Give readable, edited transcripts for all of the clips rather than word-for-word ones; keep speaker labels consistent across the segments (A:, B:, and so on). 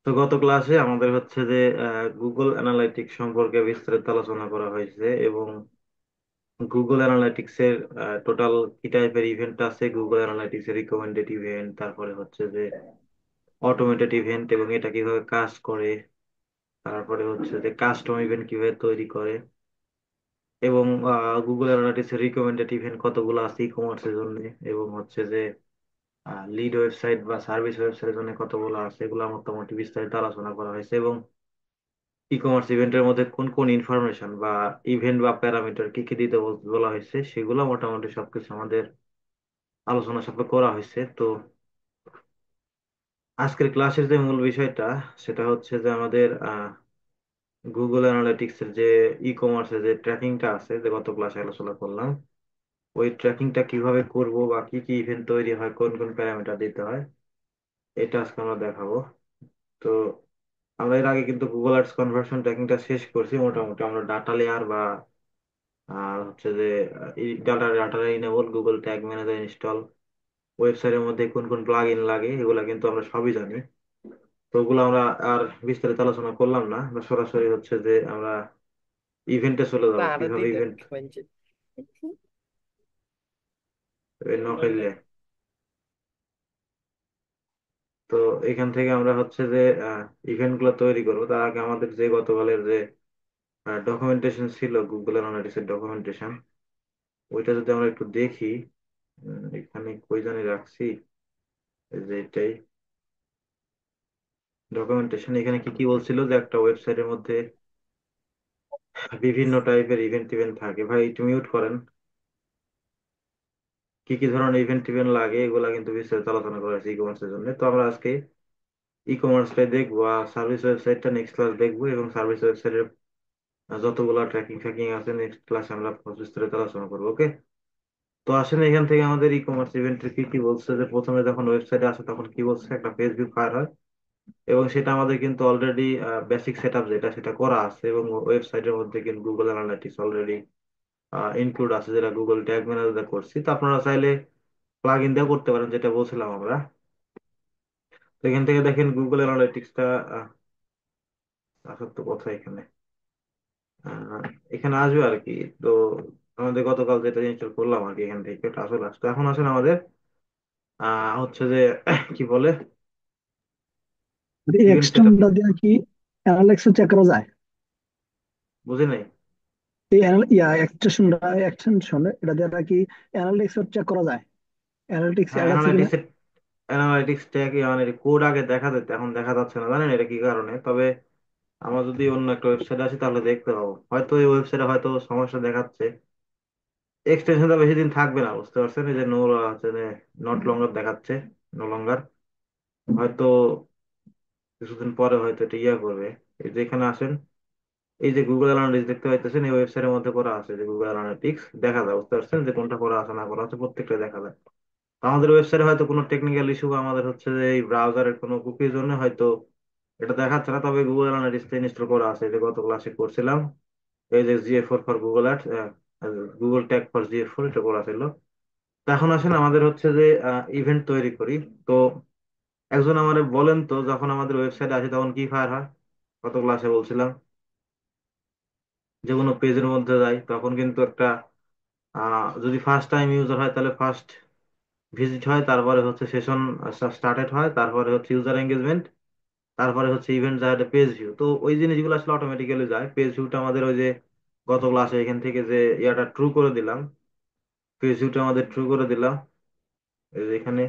A: তো গত ক্লাসে আমাদের হচ্ছে যে গুগল অ্যানালাইটিক্স সম্পর্কে বিস্তারিত আলোচনা করা হয়েছে এবং গুগল অ্যানালাইটিক্স এর টোটাল কি টাইপের ইভেন্ট আছে, গুগল অ্যানালাইটিক্স এর রিকমেন্ডেড ইভেন্ট, তারপরে হচ্ছে যে অটোমেটেড ইভেন্ট এবং এটা কিভাবে কাজ করে, তারপরে হচ্ছে যে কাস্টম ইভেন্ট কিভাবে তৈরি করে, এবং গুগল অ্যানালাইটিক্স এর রিকমেন্ডেড ইভেন্ট কতগুলো আছে ই কমার্সের জন্য, এবং হচ্ছে যে লিড ওয়েবসাইট বা সার্ভিস ওয়েবসাইটের জন্য কতগুলো আছে, এগুলো মোটামুটি বিস্তারিত আলোচনা করা হয়েছে। এবং ই কমার্স ইভেন্টের মধ্যে কোন কোন ইনফরমেশন বা ইভেন্ট বা প্যারামিটার কি কি দিতে বলা হয়েছে সেগুলো মোটামুটি সবকিছু আমাদের আলোচনা সাপেক্ষে করা হয়েছে। তো আজকের ক্লাসের যে মূল বিষয়টা সেটা হচ্ছে যে আমাদের গুগল অ্যানালিটিক্স এর যে ই কমার্সের যে ট্র্যাকিংটা আছে, যে গত ক্লাসে আলোচনা করলাম, ওই ট্র্যাকিংটা কিভাবে করব বা কি কি ইভেন্ট তৈরি হয়, কোন কোন প্যারামিটার দিতে হয়, এটা আজকে আমরা দেখাবো। তো আমরা এর আগে কিন্তু গুগল অ্যাডস কনভার্সন ট্র্যাকিংটা শেষ করছি। মোটামুটি আমরা ডাটা লেয়ার বা আর হচ্ছে যে data data enable, Google tag manager install, ওয়েবসাইটের মধ্যে কোন কোন প্লাগ ইন লাগে, এগুলা কিন্তু আমরা সবই জানি। তো ওগুলো আমরা আর বিস্তারিত আলোচনা করলাম না, আমরা সরাসরি হচ্ছে যে আমরা ইভেন্টে চলে যাব,
B: Para
A: কিভাবে
B: de
A: ইভেন্ট
B: documented.
A: নকলে। তো এখান থেকে আমরা হচ্ছে যে ইভেন্ট গুলো তৈরি করবো। তার আগে আমাদের যে গতকালের যে ডকুমেন্টেশন ছিল, গুগল অ্যানালিটিক্স এর ডকুমেন্টেশন, ওইটা যদি আমরা একটু দেখি। এখানে কই জানি রাখছি, এই যে এটাই ডকুমেন্টেশন। এখানে কি কি বলছিল যে একটা ওয়েবসাইটের মধ্যে বিভিন্ন টাইপের ইভেন্ট টিভেন্ট থাকে। ভাই একটু মিউট করেন। কি কি ধরনের ইভেন্ট টিভেন্ট লাগে এগুলা কিন্তু বিস্তারিত আলোচনা করা হয়েছে ই কমার্সের জন্য। তো আমরা আজকে ই কমার্সটাই দেখবো আর সার্ভিস ওয়েবসাইটটা নেক্সট ক্লাস দেখবো, এবং সার্ভিস ওয়েবসাইটের যতগুলো ট্র্যাকিং ফ্যাকিং আছে নেক্সট ক্লাসে আমরা বিস্তারিত আলোচনা করবো। ওকে। তো আসেন এখান থেকে আমাদের ই কমার্স ইভেন্টের কি কি বলছে, যে প্রথমে যখন ওয়েবসাইটে আসে তখন কি বলছে, একটা পেজ ভিউ ফায়ার হয়, এবং সেটা আমাদের কিন্তু অলরেডি বেসিক সেট আপ যেটা সেটা করা আছে, এবং ওয়েবসাইটের মধ্যে কিন্তু গুগল অ্যানালিটিক্স অলরেডি ইনক্লুড আছে, যেটা গুগল ট্যাগ ম্যানেজার করছি। তো আপনারা চাইলে প্লাগ ইন দিয়েও করতে পারেন, যেটা বলছিলাম আমরা। তো এখান থেকে দেখেন গুগল অ্যানালিটিক্সটা আসার তো কথা এখানে আহ, এখানে আসবে আর কি। তো আমাদের গতকাল যেটা ইনস্টল করলাম আর কি, এখান থেকে এটা আসলে আসতো। এখন আসেন আমাদের হচ্ছে যে কি বলে
B: এই
A: ইভেন্ট সেট আপ।
B: এক্সটেনটা দিয়ে কি অ্যানালিটিক্স চেক করা যায়?
A: বুঝি নাই।
B: এই এক্সটেনশন এটা দিয়ে কি অ্যানালিটিক্স চেক করা যায়? অ্যানালিটিক্স
A: হ্যাঁ,
B: অ্যাড আছে কিনা?
A: অ্যানালাইটিক্স ট্যাগ মানে কোড আগে দেখা যেত, এখন দেখা যাচ্ছে না। জানেন এটা কি কারণে? তবে আমরা যদি অন্য একটা ওয়েবসাইটে আসি তাহলে দেখতে পাবো, হয়তো এই ওয়েবসাইটে হয়তো সমস্যা দেখাচ্ছে। এক্সটেনশনটা বেশি দিন থাকবে না, বুঝতে পারছেন? এই যে নো আছে, নট লঙ্গার দেখাচ্ছে, নো লঙ্গার। হয়তো কিছুদিন পরে হয়তো এটা ইয়া করবে। এই যে এখানে আসেন, এই যে গুগল অ্যানালিটিক্স দেখতে পাইতেছেন, এই ওয়েবসাইটের মধ্যে করা আছে যে গুগল অ্যানালিটিক্স দেখা যায়, বুঝতে পারছেন যে কোনটা করা আছে না করা আছে, প্রত্যেকটা দেখা যায়। তো আমাদের ওয়েবসাইটে হয়তো কোনো টেকনিক্যাল ইস্যু বা আমাদের হচ্ছে যে এই ব্রাউজারের কোনো কুকির জন্য হয়তো এটা দেখাচ্ছে না। তবে গুগল অ্যানালিটিক্স ইনস্টল করা আছে, এই যে গত ক্লাসে করছিলাম। এই যে GA4 for Google ads, Google tag for GA4, এটা করা ছিল। তো এখন আসেন আমাদের হচ্ছে যে ইভেন্ট তৈরি করি। তো একজন আমাদের বলেন তো, যখন আমাদের ওয়েবসাইটে আসে তখন কি ফায়ার হয়? গত ক্লাসে বলছিলাম যে কোনো পেজের মধ্যে যাই তখন কিন্তু একটা যদি ফার্স্ট টাইম ইউজার হয় তাহলে ফার্স্ট ভিজিট হয়, তারপরে হচ্ছে সেশন স্টার্টেড হয়, তারপরে হচ্ছে ইউজার এঙ্গেজমেন্ট, তারপরে হচ্ছে ইভেন্ট যায় পেজ ভিউ। তো ওই জিনিসগুলো আসলে অটোমেটিক্যালি যায়। পেজ ভিউটা আমাদের ওই যে গত ক্লাসে এখান থেকে যে ইয়াটা ট্রু করে দিলাম, পেজ ভিউটা আমাদের ট্রু করে দিলাম। এই যে এখানে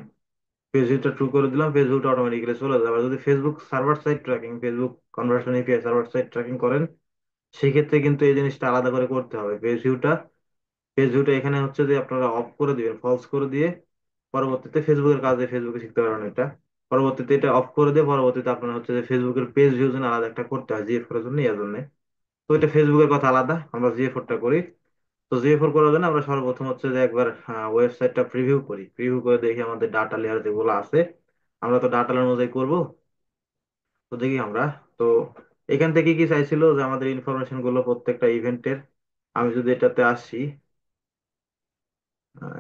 A: পেজ ভিউটা ট্রু করে দিলাম, পেজ ভিউটা অটোমেটিক্যালি চলে যাবে। আর যদি Facebook server side tracking, Facebook conversion API server side tracking করেন, সেক্ষেত্রে কিন্তু এই জিনিসটা আলাদা করে করতে হবে। পেজ ভিউটা এখানে হচ্ছে যে আপনারা অফ করে দিবেন, ফলস করে দিয়ে পরবর্তীতে ফেসবুকের কাজে ফেসবুকে শিখতে পারবেন এটা। পরবর্তীতে এটা অফ করে দিয়ে পরবর্তীতে আপনার হচ্ছে যে ফেসবুকের পেজ ভিউ জন্য আলাদা একটা করতে হয় জিএফ এর জন্য, ইয়ার জন্য। তো এটা ফেসবুকের কথা আলাদা, আমরা জিএফ টা করি। তো জিএফ করার জন্য আমরা সর্বপ্রথম হচ্ছে যে একবার ওয়েবসাইটটা প্রিভিউ করি, প্রিভিউ করে দেখি আমাদের ডাটা লেয়ার যেগুলো আছে। আমরা তো ডাটা লেয়ার অনুযায়ী করবো। তো দেখি আমরা। তো এখান থেকে কি চাইছিল যে আমাদের ইনফরমেশন গুলো প্রত্যেকটা ইভেন্টের, আমি যদি এটাতে আসি,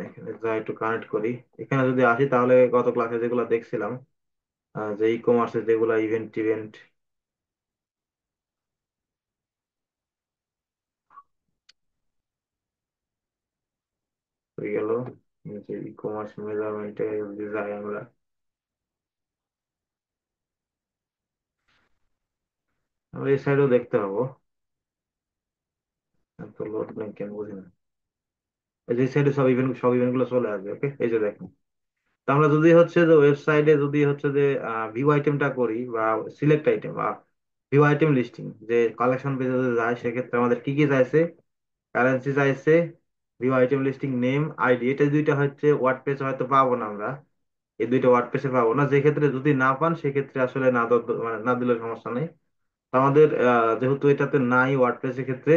A: এখানে যা একটু কানেক্ট করি, এখানে যদি আসি তাহলে গত ক্লাসে যেগুলো দেখছিলাম যে ই কমার্সে যেগুলা ইভেন্ট টিভেন্ট হয়ে গেল, যে ই কমার্স মেজারমেন্টে যদি যাই আমরা, আমরা এই সাইডেও দেখতে পাবো। এত লোড নেই কেন বুঝি না। এই যে সাইডে সব ইভেন্ট গুলো চলে আসবে। ওকে, এই যে দেখুন। তো আমরা যদি হচ্ছে যে ওয়েবসাইটে যদি হচ্ছে যে ভিউ আইটেমটা করি বা সিলেক্ট আইটেম বা ভিউ আইটেম লিস্টিং, যে কালেকশন পেজে যদি যায় সেক্ষেত্রে আমাদের কি কি চাইছে, কারেন্সি চাইছে, view item listing name, ID. এটা দুইটা হচ্ছে ওয়ার্ডপ্রেসে হয়তো পাবো না আমরা, এই দুইটা ওয়ার্ডপ্রেসে পাবো না। যে ক্ষেত্রে যদি না পান সেক্ষেত্রে আসলে মানে না দিলে সমস্যা নেই। তো আমাদের যেহেতু এটাতে নাই ওয়ার্ডপ্রেসের ক্ষেত্রে,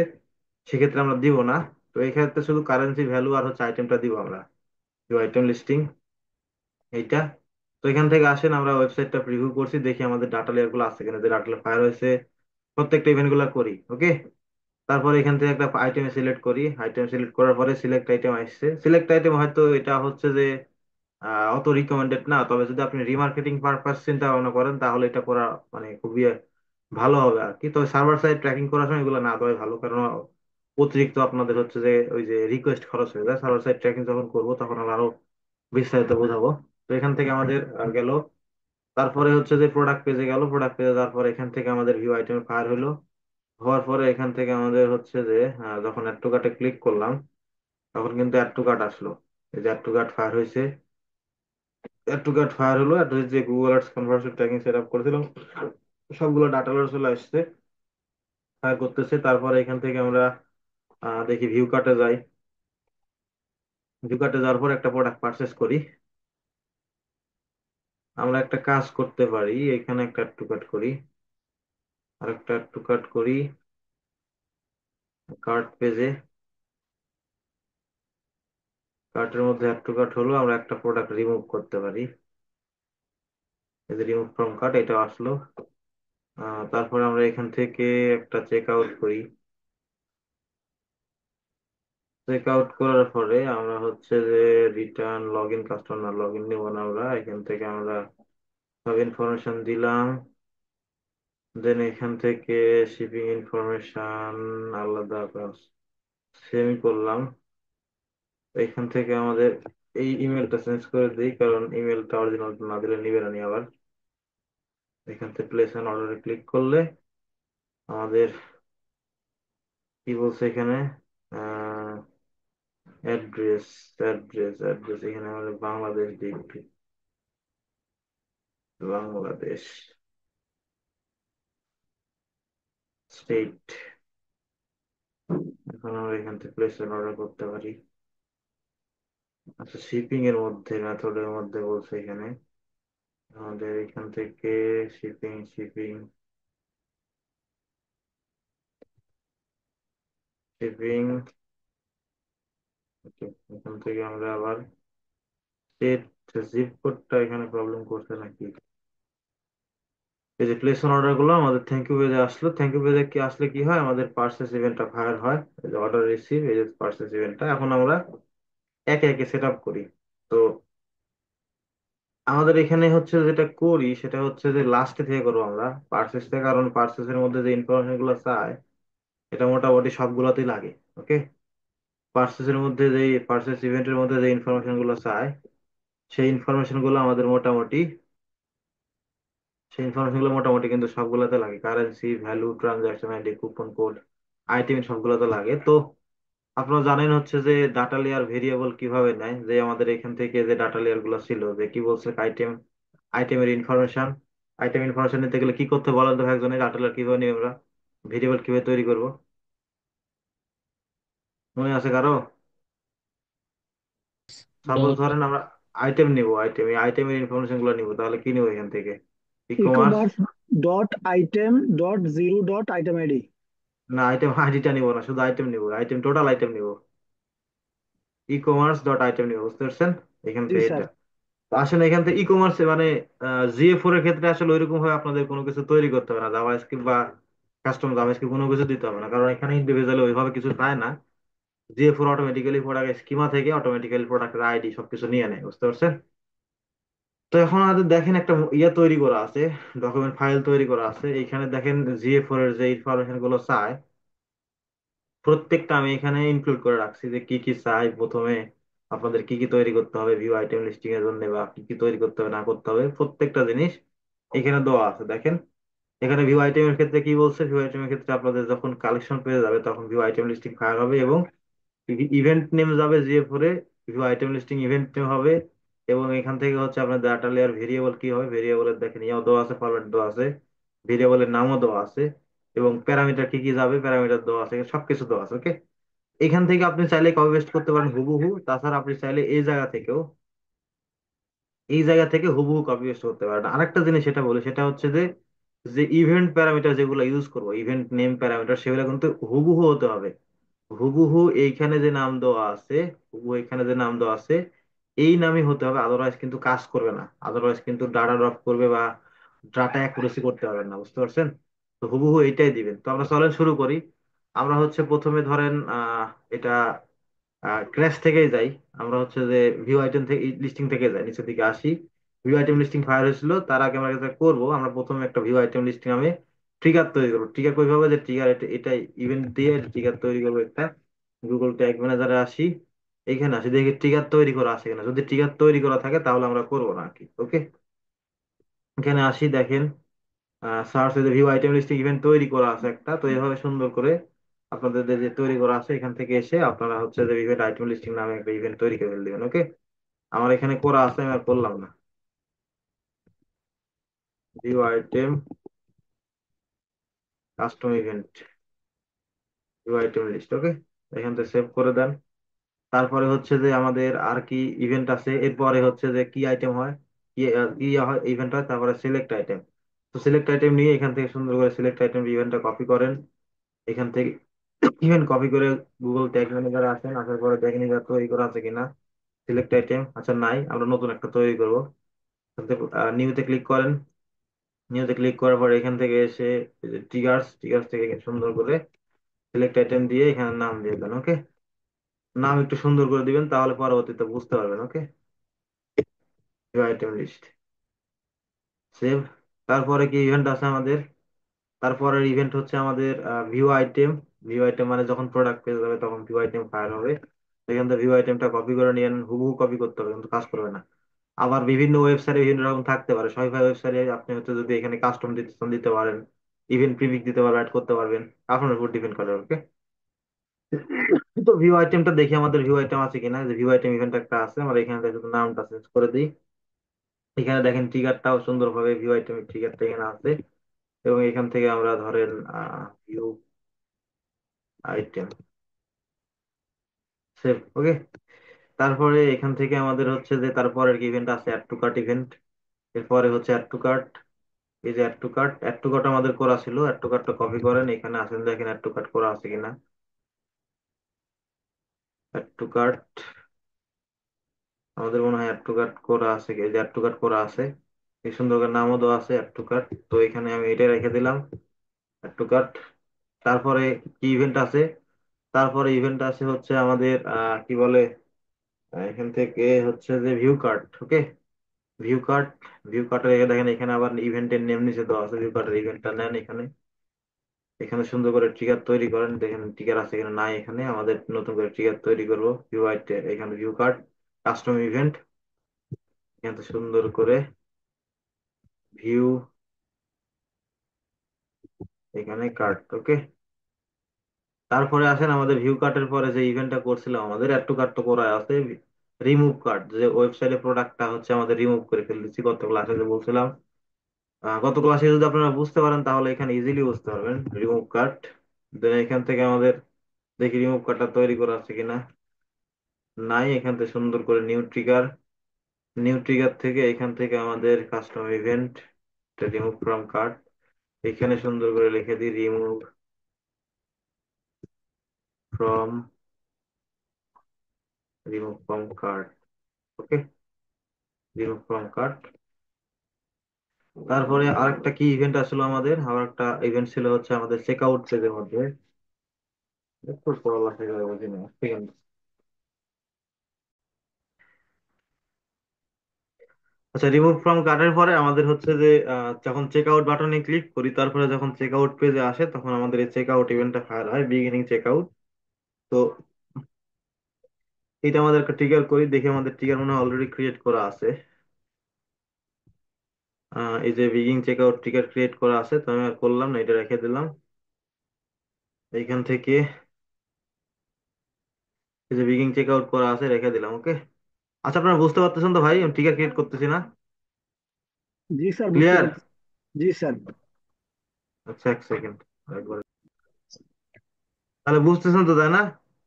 A: সেক্ষেত্রে আমরা দিব না। তো এই ক্ষেত্রে শুধু কারেন্সি ভ্যালু আর হচ্ছে আইটেমটা দিব আমরা, ভিউ আইটেম লিস্টিং এইটা। তো এখান থেকে আসেন, আমরা ওয়েবসাইটটা প্রিভিউ করছি, দেখি আমাদের ডাটা লেয়ার গুলো আছে কিনা, যে ডাটা ফায়ার হয়েছে প্রত্যেকটা ইভেন্ট গুলো করি। ওকে, তারপরে এখান থেকে একটা আইটেম সিলেক্ট করি, আইটেম সিলেক্ট করার পরে সিলেক্ট আইটেম আসছে। সিলেক্ট আইটেম হয়তো এটা হচ্ছে যে অত রিকমেন্ডেড না, তবে যদি আপনি রিমার্কেটিং পারপাস চিন্তা ভাবনা করেন তাহলে এটা করা মানে খুবই ভালো হবে আর কি। তবে সার্ভার সাইড ট্র্যাকিং করার সময় এগুলো না দেওয়াই ভালো, কারণ অতিরিক্ত আপনাদের হচ্ছে যে ওই যে রিকোয়েস্ট খরচ হয়ে যায়। সার্ভার সাইড ট্র্যাকিং যখন করবো তখন আমরা আরো বিস্তারিত বোঝাবো। তো এখান থেকে আমাদের গেল। তারপরে হচ্ছে যে প্রোডাক্ট পেজে গেল, প্রোডাক্ট পেজে যাওয়ার পরে এখান থেকে আমাদের ভিউ আইটেম ফায়ার হলো। হওয়ার পরে এখান থেকে আমাদের হচ্ছে যে যখন অ্যাড টু কার্টে ক্লিক করলাম তখন কিন্তু অ্যাড টু কার্ট আসলো। এই যে অ্যাড টু কার্ট ফায়ার হয়েছে, অ্যাড টু কার্ট ফায়ার হলো। অ্যাড যে Google ads conversion tracking set up করেছিলাম সবগুলো ডাটা চলে আসছে, ফায়ার করতেছে। তারপরে এখান থেকে আমরা দেখি ভিউ কার্টে যাই। ভিউ কার্টে যাওয়ার পর একটা প্রোডাক্ট পারচেস করি। আমরা একটা কাজ করতে পারি, এখানে একটা অ্যাড টু কার্ট করি, আর একটা অ্যাড টু কার্ট করি কার্ট পেজে। কার্টের মধ্যে অ্যাড টু কার্ট হলো, আমরা একটা প্রোডাক্ট রিমুভ করতে পারি। এই যে রিমুভ ফ্রম কার্ট এটা আসলো। তারপরে আমরা এখান থেকে একটা চেক আউট করি। চেক আউট করার পরে আমরা হচ্ছে যে return log in, customer log in নিব না, আমরা এখান থেকে আমরা সব ইনফরমেশন দিলাম। দেন এখান থেকে শিপিং ইনফরমেশন আলাদা সেমি করলাম। এখান থেকে আমাদের এই ইমেলটা চেঞ্জ করে দিই, কারণ ইমেলটা অরিজিনাল না দিলে নিবে না নি আবার। এখান থেকে প্লেস অ্যান অর্ডারে ক্লিক করলে আমাদের কি বলছে এখানে, অ্যাড্রেস, অ্যাড্রেস এখানে আমাদের বাংলাদেশ দিই, বাংলাদেশ স্টেট। এখন আমরা এখান থেকে প্লেস অর্ডার করতে পারি। আচ্ছা, শিপিং এর মধ্যে মেথডের মধ্যে বলছে এখানে আমাদের এখান থেকে শিপিং শিপিং। এখান থেকে আমরা আবার স্টেট, জিপ কোডটা এখানে প্রবলেম করছে নাকি। এই যে প্লেস অর্ডার গুলো আমাদের থ্যাংক ইউ পেজে আসলো। থ্যাংক ইউ পেজে কি আসলে কি হয়, আমাদের পার্সেস ইভেন্টটা ফায়ার হয়। এই যে অর্ডার রিসিভ, এই যে পার্সেস ইভেন্টটা এখন আমরা একে একে সেট আপ করি। তো আমাদের এখানে হচ্ছে যেটা করি সেটা হচ্ছে যে লাস্টে থেকে করবো আমরা পার্সেস থেকে, কারণ পার্সেসের মধ্যে যে ইনফরমেশন গুলো চায় এটা মোটামুটি সবগুলোতেই লাগে। ওকে, পার্সেসের মধ্যে যে পার্সেস ইভেন্টের মধ্যে যে ইনফরমেশন গুলো চায় সেই ইনফরমেশন গুলো আমাদের মোটামুটি সেই ইনফরমেশন গুলো মোটামুটি কিন্তু সবগুলোতে লাগে। Currency value, transaction ID, coupon code, item সবগুলোতে লাগে। তো আপনারা জানেন হচ্ছে যে ডাটা লেয়ার ভেরিয়েবল কিভাবে নেয়, যে আমাদের এখান থেকে যে ডাটা লেয়ার গুলো ছিল, যে কি বলছে আইটেম, আইটেমের ইনফরমেশন, আইটেম ইনফরমেশন নিতে গেলে কি করতে বলেন তো একজনের, ডাটা লেয়ার কিভাবে নিয়ে আমরা ভেরিয়েবল কিভাবে তৈরি করব, মনে আছে কারো? সাপোজ
C: ডট
A: ধরেন আমরা আইটেম নিব, আইটেম, এই আইটেমের ইনফরমেশন গুলো নিব, তাহলে কি নিব এখান থেকে, e
B: e
A: commerce.
B: Commerce dot item dot zero dot item ID.
A: না, আইটেম আইডিটা নিব না, শুধু আইটেম নিব, আইটেম টোটাল আইটেম নিব, ই কমার্স ডট আইটেম নিব, বুঝতে পারছেন? এখান
B: জি
A: থেকে
B: স্যার।
A: এটা। তো আসলে এখান থেকে ই কমার্সে মানে জিএ4 এর ক্ষেত্রে আসলে ওইরকম ভাবে আপনাদের কোনো কিছু তৈরি করতে হবে না, জাভাস্ক্রিপ্ট বা কাস্টম জাভাস্ক্রিপ্ট কোনো কিছু দিতে হবে না, কারণ এখানে ইন্ডিভিজুয়ালি ওইভাবে কিছু চায় না। জিএ4 অটোমেটিক্যালি প্রোডাক্ট স্কিমা থেকে অটোমেটিক্যালি প্রোডাক্টের আইডি সবকিছু নিয়ে নেয়, বুঝতে পারছেন? তো এখন আমাদের দেখেন একটা ইয়ে তৈরি করা আছে, ডকুমেন্ট ফাইল তৈরি করা আছে, এইখানে দেখেন জিএ4 এর যে ইনফরমেশন গুলো চায় প্রত্যেকটা আমি এখানে ইনক্লুড করে রাখছি, যে কি কি চাই প্রথমে, আপনাদের কি কি তৈরি করতে হবে ভিউ আইটেম লিস্টিং এর জন্য, বা কি কি তৈরি করতে হবে না করতে হবে, প্রত্যেকটা জিনিস এখানে দেওয়া আছে দেখেন। এখানে ভিউ আইটেমের ক্ষেত্রে কি বলছে, ভিউ আইটেমের ক্ষেত্রে আপনাদের যখন কালেকশন পেয়ে যাবে তখন ভিউ আইটেম লিস্টিং ফায়ার হবে, এবং ইভেন্ট নেম যাবে জিএফ4 এ, view item listing event name হবে, এবং এখান থেকে হচ্ছে আপনার ডাটা লেয়ার ভেরিয়েবল কি হবে, ভেরিয়েবলের দেখেন ইয়াও দেওয়া আছে, ফরম্যাট দেওয়া আছে, ভেরিয়েবলের নামও দেওয়া আছে, এবং প্যারামিটার কি কি যাবে প্যারামিটার দেওয়া আছে, সবকিছু দেওয়া আছে ওকে। এখান থেকে আপনি চাইলে কপি পেস্ট করতে পারেন হুবহু, তাছাড়া আপনি চাইলে এই জায়গা থেকে হুবহু কপি পেস্ট করতে পারেন। আরেকটা জিনিস সেটা বলি, সেটা হচ্ছে যে যে ইভেন্ট প্যারামিটার যেগুলো ইউজ করবো, ইভেন্ট নেম প্যারামিটার, সেগুলো কিন্তু হুবহু হতে হবে। হুবহু এইখানে যে নাম দেওয়া আছে, হুবহু এখানে যে নাম দেওয়া আছে এই নামই হতে হবে, আদারওয়াইজ কিন্তু কাজ করবে না, আদারওয়াইজ কিন্তু ডাটা ড্রপ করবে বা ডাটা অ্যাকুরেসি করতে পারবেন না, বুঝতে পারছেন? তো হুবহু এইটাই দিবেন। তো আমরা চলেন শুরু করি। আমরা হচ্ছে প্রথমে ধরেন এটা ক্র্যাশ থেকেই যাই। আমরা হচ্ছে যে ভিউ আইটেম থেকে লিস্টিং থেকে যাই, নিচের দিকে আসি। ভিউ আইটেম লিস্টিং ফায়ার হয়েছিল, তার আগে আমরা যেটা করবো, আমরা প্রথমে একটা ভিউ আইটেম লিস্টিং আমি ট্রিগার তৈরি করবো। ট্রিগার কিভাবে, যে ট্রিগার এটা ইভেন্ট দিয়ে ট্রিগার তৈরি করবো একটা। গুগল ট্যাগ ম্যানেজারে আসি, এইখানে আসি, দেখি ট্রিগার তৈরি করা আছে কিনা। যদি ট্রিগার তৈরি করা থাকে তাহলে আমরা করবো না আর কি, ওকে। এখানে আসি, দেখেন search view item listing event তৈরি করা আছে একটা, তো এইভাবে সুন্দর করে আপনাদের যে তৈরি করা আছে এখান থেকে এসে আপনারা হচ্ছে যে ইভেন্ট আইটেম লিস্টিং নামে একটা ইভেন্ট তৈরি করে ফেলে দিবেন, ওকে। আমার এখানে করা আছে, আমি আর করলাম না। View item custom event, view item list, okay. এখান থেকে সেভ করে দেন। তারপরে হচ্ছে যে আমাদের আর কি ইভেন্ট আছে, এরপরে হচ্ছে যে কি আইটেম হয়, কি কি হয় ইভেন্ট হয়, তারপরে সিলেক্ট আইটেম। তো সিলেক্ট আইটেম নিয়ে এখান থেকে সুন্দর করে সিলেক্ট আইটেম ইভেন্টটা কপি করেন। এখান থেকে ইভেন্ট কপি করে গুগল ট্যাগ ম্যানেজারে আসেন, আসার পরে দেখেন এটা তৈরি করা আছে কিনা। সিলেক্ট আইটেম আচ্ছা নাই, আমরা নতুন একটা তৈরি করবো। নিউতে ক্লিক করেন। নিউতে ক্লিক করার পর এখান থেকে এসে ট্রিগার্স, ট্রিগার্স থেকে সুন্দর করে সিলেক্ট আইটেম দিয়ে এখানে নাম দিয়ে দেন, ওকে। নাম একটু সুন্দর করে দিবেন, তাহলে পরবর্তীতে বুঝতে পারবেন, ওকে। Item list save. তারপরে কি ইভেন্ট আছে আমাদের, তারপরের ইভেন্ট হচ্ছে আমাদের ভিউ আইটেম। ভিউ আইটেম মানে যখন প্রোডাক্ট পেয়ে যাবে তখন ভিউ আইটেম ফায়ার হবে। এখান থেকে ভিউ আইটেমটা কপি করে নিয়ে হুবহু কপি করতে হবে, কিন্তু কাজ করবে না। আবার বিভিন্ন ওয়েবসাইটে বিভিন্ন রকম থাকতে পারে, শপিফাই ওয়েবসাইটে আপনি হচ্ছে যদি এখানে কাস্টম দিতে পারেন, ইভেন্ট প্রিভিক দিতে পারবেন, অ্যাড করতে পারবেন, আপনার উপর ডিপেন্ড করে, ওকে। তো ভিউ আইটেমটা দেখি আমাদের ভিউ আইটেম আছে কিনা, যে ভিউ আইটেম ইভেন্ট একটা আছে, আমরা এখানে থেকে শুধু নামটা চেঞ্জ করে দিই। এখানে দেখেন ট্রিগারটাও সুন্দরভাবে ভিউ আইটেমের ট্রিগারটা এখানে আছে, এবং এখান থেকে আমরা ধরেন ভিউ আইটেম সেভ, ওকে। তারপরে এখান থেকে আমাদের হচ্ছে যে তারপরের ইভেন্ট আছে অ্যাড টু কার্ট ইভেন্ট। এরপরে হচ্ছে অ্যাড টু কার্ট। এই যে অ্যাড টু কার্ট আমাদের করা ছিল, অ্যাড টু কার্টটা কপি করেন, এখানে আসেন দেখেন অ্যাড টু কার্ট করা আছে কিনা। অ্যাড টু কার্ট আমাদের মনে হয় অ্যাড টু কার্ট করা আছে, এই যে অ্যাড টু কার্ট করা আছে, এই সুন্দর করে নামও দেওয়া আছে অ্যাড টু কার্ট। তো এখানে আমি এটা রেখে দিলাম, অ্যাড টু কার্ট। তারপরে কি ইভেন্ট আছে, তারপরে ইভেন্ট আছে হচ্ছে আমাদের কি বলে, এখান থেকে হচ্ছে যে ভিউ কার্ট, ওকে। ভিউ কার্ট, ভিউ কার্টে দেখেন এখানে আবার ইভেন্টের নেম নিচে দেওয়া আছে, ভিউ কার্টের ইভেন্টটা নেন এখানে। এখানে সুন্দর করে ট্রিগার তৈরি করেন, দেখেন ট্রিগার আছে এখানে নাই, এখানে আমাদের নতুন করে ট্রিগার তৈরি করব। ভিউ আইটে এখানে ভিউ কার্ড কাস্টম ইভেন্ট, এখান থেকে সুন্দর করে ভিউ এখানে কার্ড, ওকে। তারপরে আসেন আমাদের ভিউ কার্টের পরে যে ইভেন্টটা করছিলাম, আমাদের অ্যাড টু কার্ট তো করা আছে, রিমুভ কার্ড, যে ওয়েবসাইটে প্রোডাক্টটা হচ্ছে আমাদের রিমুভ করে ফেলতেছি গত ক্লাসে যে বলছিলাম। গত ক্লাসে যদি আপনারা বুঝতে পারেন তাহলে এখানে ইজিলি বুঝতে পারবেন রিমুভ কার্ড। দেন এখান থেকে আমাদের দেখি রিমুভ কার্ডটা তৈরি করা আছে কিনা, নাই। এখান থেকে সুন্দর করে নিউ ট্রিগার, নিউ ট্রিগার থেকে এখান থেকে আমাদের custom event remove from cart, এখানে সুন্দর করে লিখে দিই remove from, remove from cart, okay. Remove from cart. তারপরে আরেকটা কি ইভেন্ট আসলো আমাদের, আবার একটা ইভেন্ট ছিল হচ্ছে আমাদের চেক আউট পেজের মধ্যে, একটু পড়ালেখা করে বুঝি না, ঠিক আছে। আচ্ছা, রিমুভ ফ্রম কার্টের পরে আমাদের হচ্ছে যে যখন চেক আউট বাটনে ক্লিক করি, তারপরে যখন চেক আউট পেজে আসে তখন আমাদের এই চেক আউট ইভেন্টটা ফায়ার হয়, বিগিনিং চেক আউট। তো এটা আমাদের একটা ট্রিগার করি, দেখি আমাদের ট্রিগার মনে হয় অলরেডি ক্রিয়েট করা আছে। এই যে beginning check out trigger create করা আছে, তো আমি আর করলাম না, এটা রেখে দিলাম এইখান থেকে। এই যে বিগিনিং চেক আউট করা আছে, রেখে দিলাম, ওকে। আচ্ছা, আপনারা বুঝতে পারতেছেন তো ভাই, আমি ট্রিগার ক্রিয়েট করতেছি না?
B: জি স্যার, বুঝতে
A: ক্লিয়ার?
B: পারছি। জি স্যার।
A: আচ্ছা, এক সেকেন্ড, তাহলে বুঝতেছেন তো, তাই না?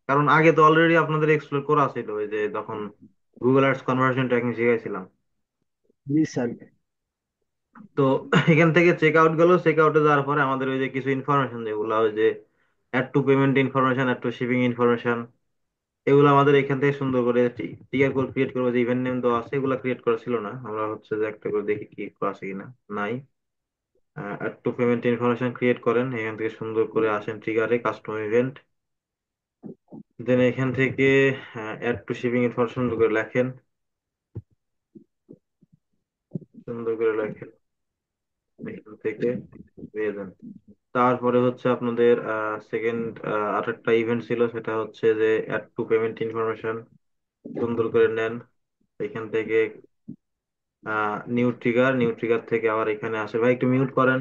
A: কারণ আগে তো অলরেডি আপনাদের এক্সপ্লোর করা ছিল, ওই যে তখন গুগল আর্টস কনভার্সন ট্র্যাকিং শিখাইছিলাম।
B: জি স্যার।
A: তো এখান থেকে চেক আউট গেল, চেক আউটে যাওয়ার পরে আমাদের ওই যে কিছু ইনফরমেশন যেগুলো, ওই যে add to payment information, add to shipping information, এগুলো আমাদের এখান থেকে সুন্দর করে টিআর কোড ক্রিয়েট করবো, যে ইভেন্ট নেম দেওয়া আছে এগুলো ক্রিয়েট করা ছিল না। আমরা হচ্ছে যে একটা করে দেখি কি করা আছে কিনা। নাই। Add to payment information create করেন, এখান থেকে সুন্দর করে আসেন ট্রিগারে, কাস্টম ইভেন্ট, দেন এখান থেকে অ্যাড টু শিপিং ইনফরমেশন সুন্দর করে লেখেন, সুন্দর করে লেখেন, এখান থেকে দিয়ে দেন। তারপরে হচ্ছে আপনাদের সেকেন্ড আরেকটা ইভেন্ট ছিল, সেটা হচ্ছে যে অ্যাড টু পেমেন্ট ইনফরমেশন, সুন্দর করে নেন এখান থেকে। নিউ ট্রিগার, নিউ ট্রিগার থেকে আবার এখানে আসে, ভাই একটু মিউট করেন।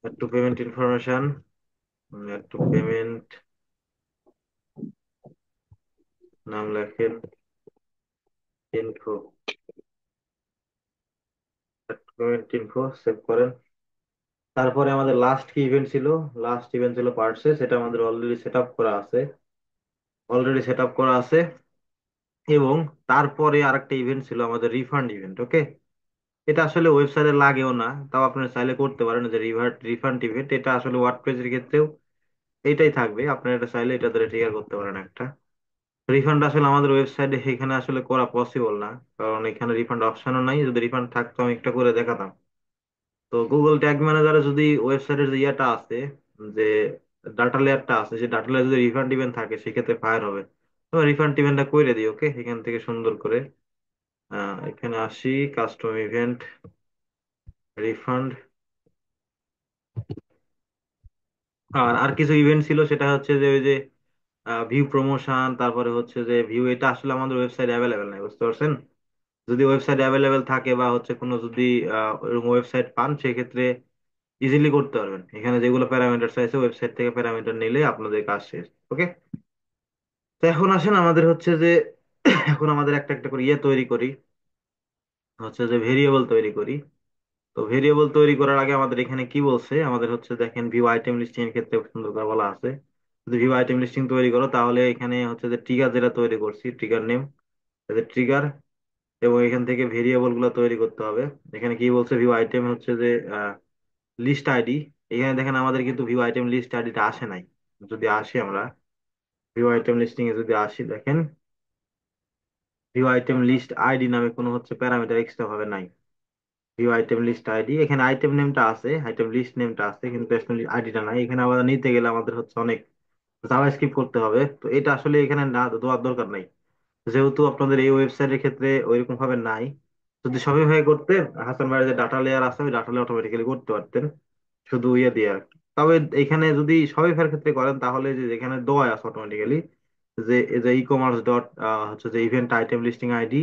A: Add to payment information, add to payment, নাম লেখেন info, add to payment info, save করেন। তারপরে আমাদের লাস্ট কি ইভেন্ট ছিল? লাস্ট ইভেন্ট ছিল পার্সে, সেটা আমাদের অলরেডি সেট আপ করা আছে, অলরেডি সেট আপ করা আছে। এবং তারপরে আরেকটা ইভেন্ট ছিল আমাদের রিফান্ড ইভেন্ট, ওকে। এটা আসলে ওয়েবসাইটে লাগেও না, তাও আপনারা চাইলে করতে পারেন, যে রিফান্ড ইভেন্ট, এটা আসলে ওয়ার্ডপ্রেসের ক্ষেত্রেও এইটাই থাকবে, আপনারা এটা চাইলে এটা ধরে ট্রিগার করতে পারেন একটা। রিফান্ড আসলে আমাদের ওয়েবসাইটে এখানে আসলে করা পসিবল না, কারণ এখানে রিফান্ড অপশনও নাই, যদি রিফান্ড থাকতো আমি একটা করে দেখাতাম। তো গুগল ট্যাগ ম্যানেজারে যদি ওয়েবসাইটের যে ইয়েটা আছে, যে ডাটা লেয়ারটা আছে, সেই ডাটা লেয়ার যদি রিফান্ড ইভেন্ট থাকে সেক্ষেত্রে ফায়ার হবে। তো রিফান্ড ইভেন্টটা করে দিই, ওকে। এখান থেকে সুন্দর করে এখানে আসি, কাস্টম ইভেন্ট, রিফান্ড। আর আর কিছু ইভেন্ট ছিল, সেটা হচ্ছে যে ওই যে ভিউ প্রমোশন, তারপরে হচ্ছে যে ভিউ, এটা আসলে আমাদের ওয়েবসাইট অ্যাভেলেবেল নাই, বুঝতে পারছেন? যদি ওয়েবসাইট অ্যাভেলেবেল থাকে বা হচ্ছে কোনো যদি ওইরকম ওয়েবসাইট পান, সেক্ষেত্রে ইজিলি করতে পারবেন। এখানে যেগুলো প্যারামিটার চাইছে ওয়েবসাইট থেকে প্যারামিটার নিলে আপনাদের কাজ শেষ, ওকে। তো এখন আসেন আমাদের হচ্ছে যে এখন আমাদের একটা একটা করে ইয়ে তৈরি করি, হচ্ছে যে ভেরিয়েবল তৈরি করি। তো ভেরিয়েবল তৈরি করার আগে আমাদের এখানে কি বলছে, আমাদের হচ্ছে দেখেন ভিউ আইটেম লিস্টিং এর ক্ষেত্রে সুন্দর করে বলা আছে, যদি ভিউ আইটেম লিস্টিং তৈরি করো তাহলে এখানে হচ্ছে যে ট্রিগার যেটা তৈরি করছি, ট্রিগার নেম, ট্রিগার, এবং এখান থেকে ভেরিয়েবল গুলো তৈরি করতে হবে। এখানে কি বলছে, ভিউ আইটেম হচ্ছে যে লিস্ট আইডি। এখানে দেখেন আমাদের কিন্তু ভিউ আইটেম লিস্ট আইডিটা আসে নাই। যদি আসি আমরা ভিউ আইটেম লিস্টিং এ যদি আসি, দেখেন ভিউ আইটেম লিস্ট আইডি নামে কোনো হচ্ছে প্যারামিটার এক্সট্রা ভাবে নাই। ভিউ আইটেম লিস্ট আইডি, এখানে আইটেম নেমটা আছে, আইটেম লিস্ট নেমটা আছে, কিন্তু আইডিটা নাই। এখানে আবার নিতে গেলে আমাদের হচ্ছে অনেক জাভাস্ক্রিপ্ট করতে হবে, তো এটা আসলে এখানে না দেওয়ার দরকার নাই, যেহেতু আপনাদের এই ওয়েবসাইটের ক্ষেত্রে ওইরকম ভাবে নাই। যদি সবইভাবে করতেন, হাসান ভাইয়ের যে ডাটা লেয়ার আছে ওই ডাটা লেয়ার অটোমেটিক্যালি করতে পারতেন, শুধু ইয়ে দিয়ে আর কি। তবে এখানে যদি সবইভাবে ক্ষেত্রে করেন, তাহলে যে এখানে দেওয়া আছে অটোমেটিক্যালি, যে এই যে ই কমার্স ডট হচ্ছে যে ইভেন্ট আইটেম লিস্টিং আইডি,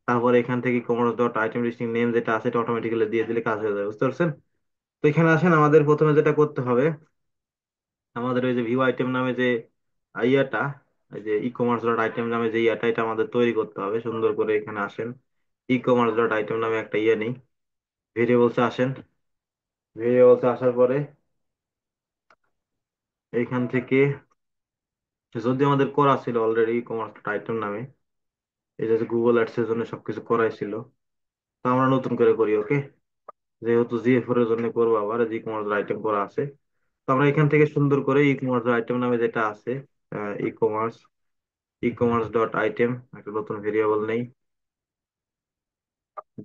A: তারপরে এখান থেকে commerce dot item listing name যেটা আছে এটা অটোমেটিক্যালি দিয়ে দিলে কাজ হয়ে যাবে, বুঝতে পারছেন? তো এখানে আসেন, আমাদের প্রথমে যেটা করতে হবে, আমাদের ওই যে ভিউ আইটেম নামে যে ইয়াটা, এই যে ই কমার্স ডট আইটেম নামে যে ইয়াটা, এটা আমাদের তৈরি করতে হবে সুন্দর করে। এখানে আসেন, ই কমার্স ডট আইটেম নামে একটা ইয়ে নেই, ভেরিয়েবলস আসেন, ভেরিয়েবলস আসার পরে এইখান থেকে, যদি আমাদের করা ছিল অলরেডি ই কমার্স ডট আইটেম নামে, এটা যে গুগল অ্যাডস এর জন্য সবকিছু করাই ছিল, তো আমরা নতুন করে করি, ওকে। যেহেতু জিএফ এর জন্য করবো, আবার ই কমার্স আইটেম করা আছে, তো আমরা এখান থেকে সুন্দর করে ই কমার্স আইটেম নামে যেটা আছে, e commerce, e commerce dot item, একটা নতুন ভেরিয়েবল নেই,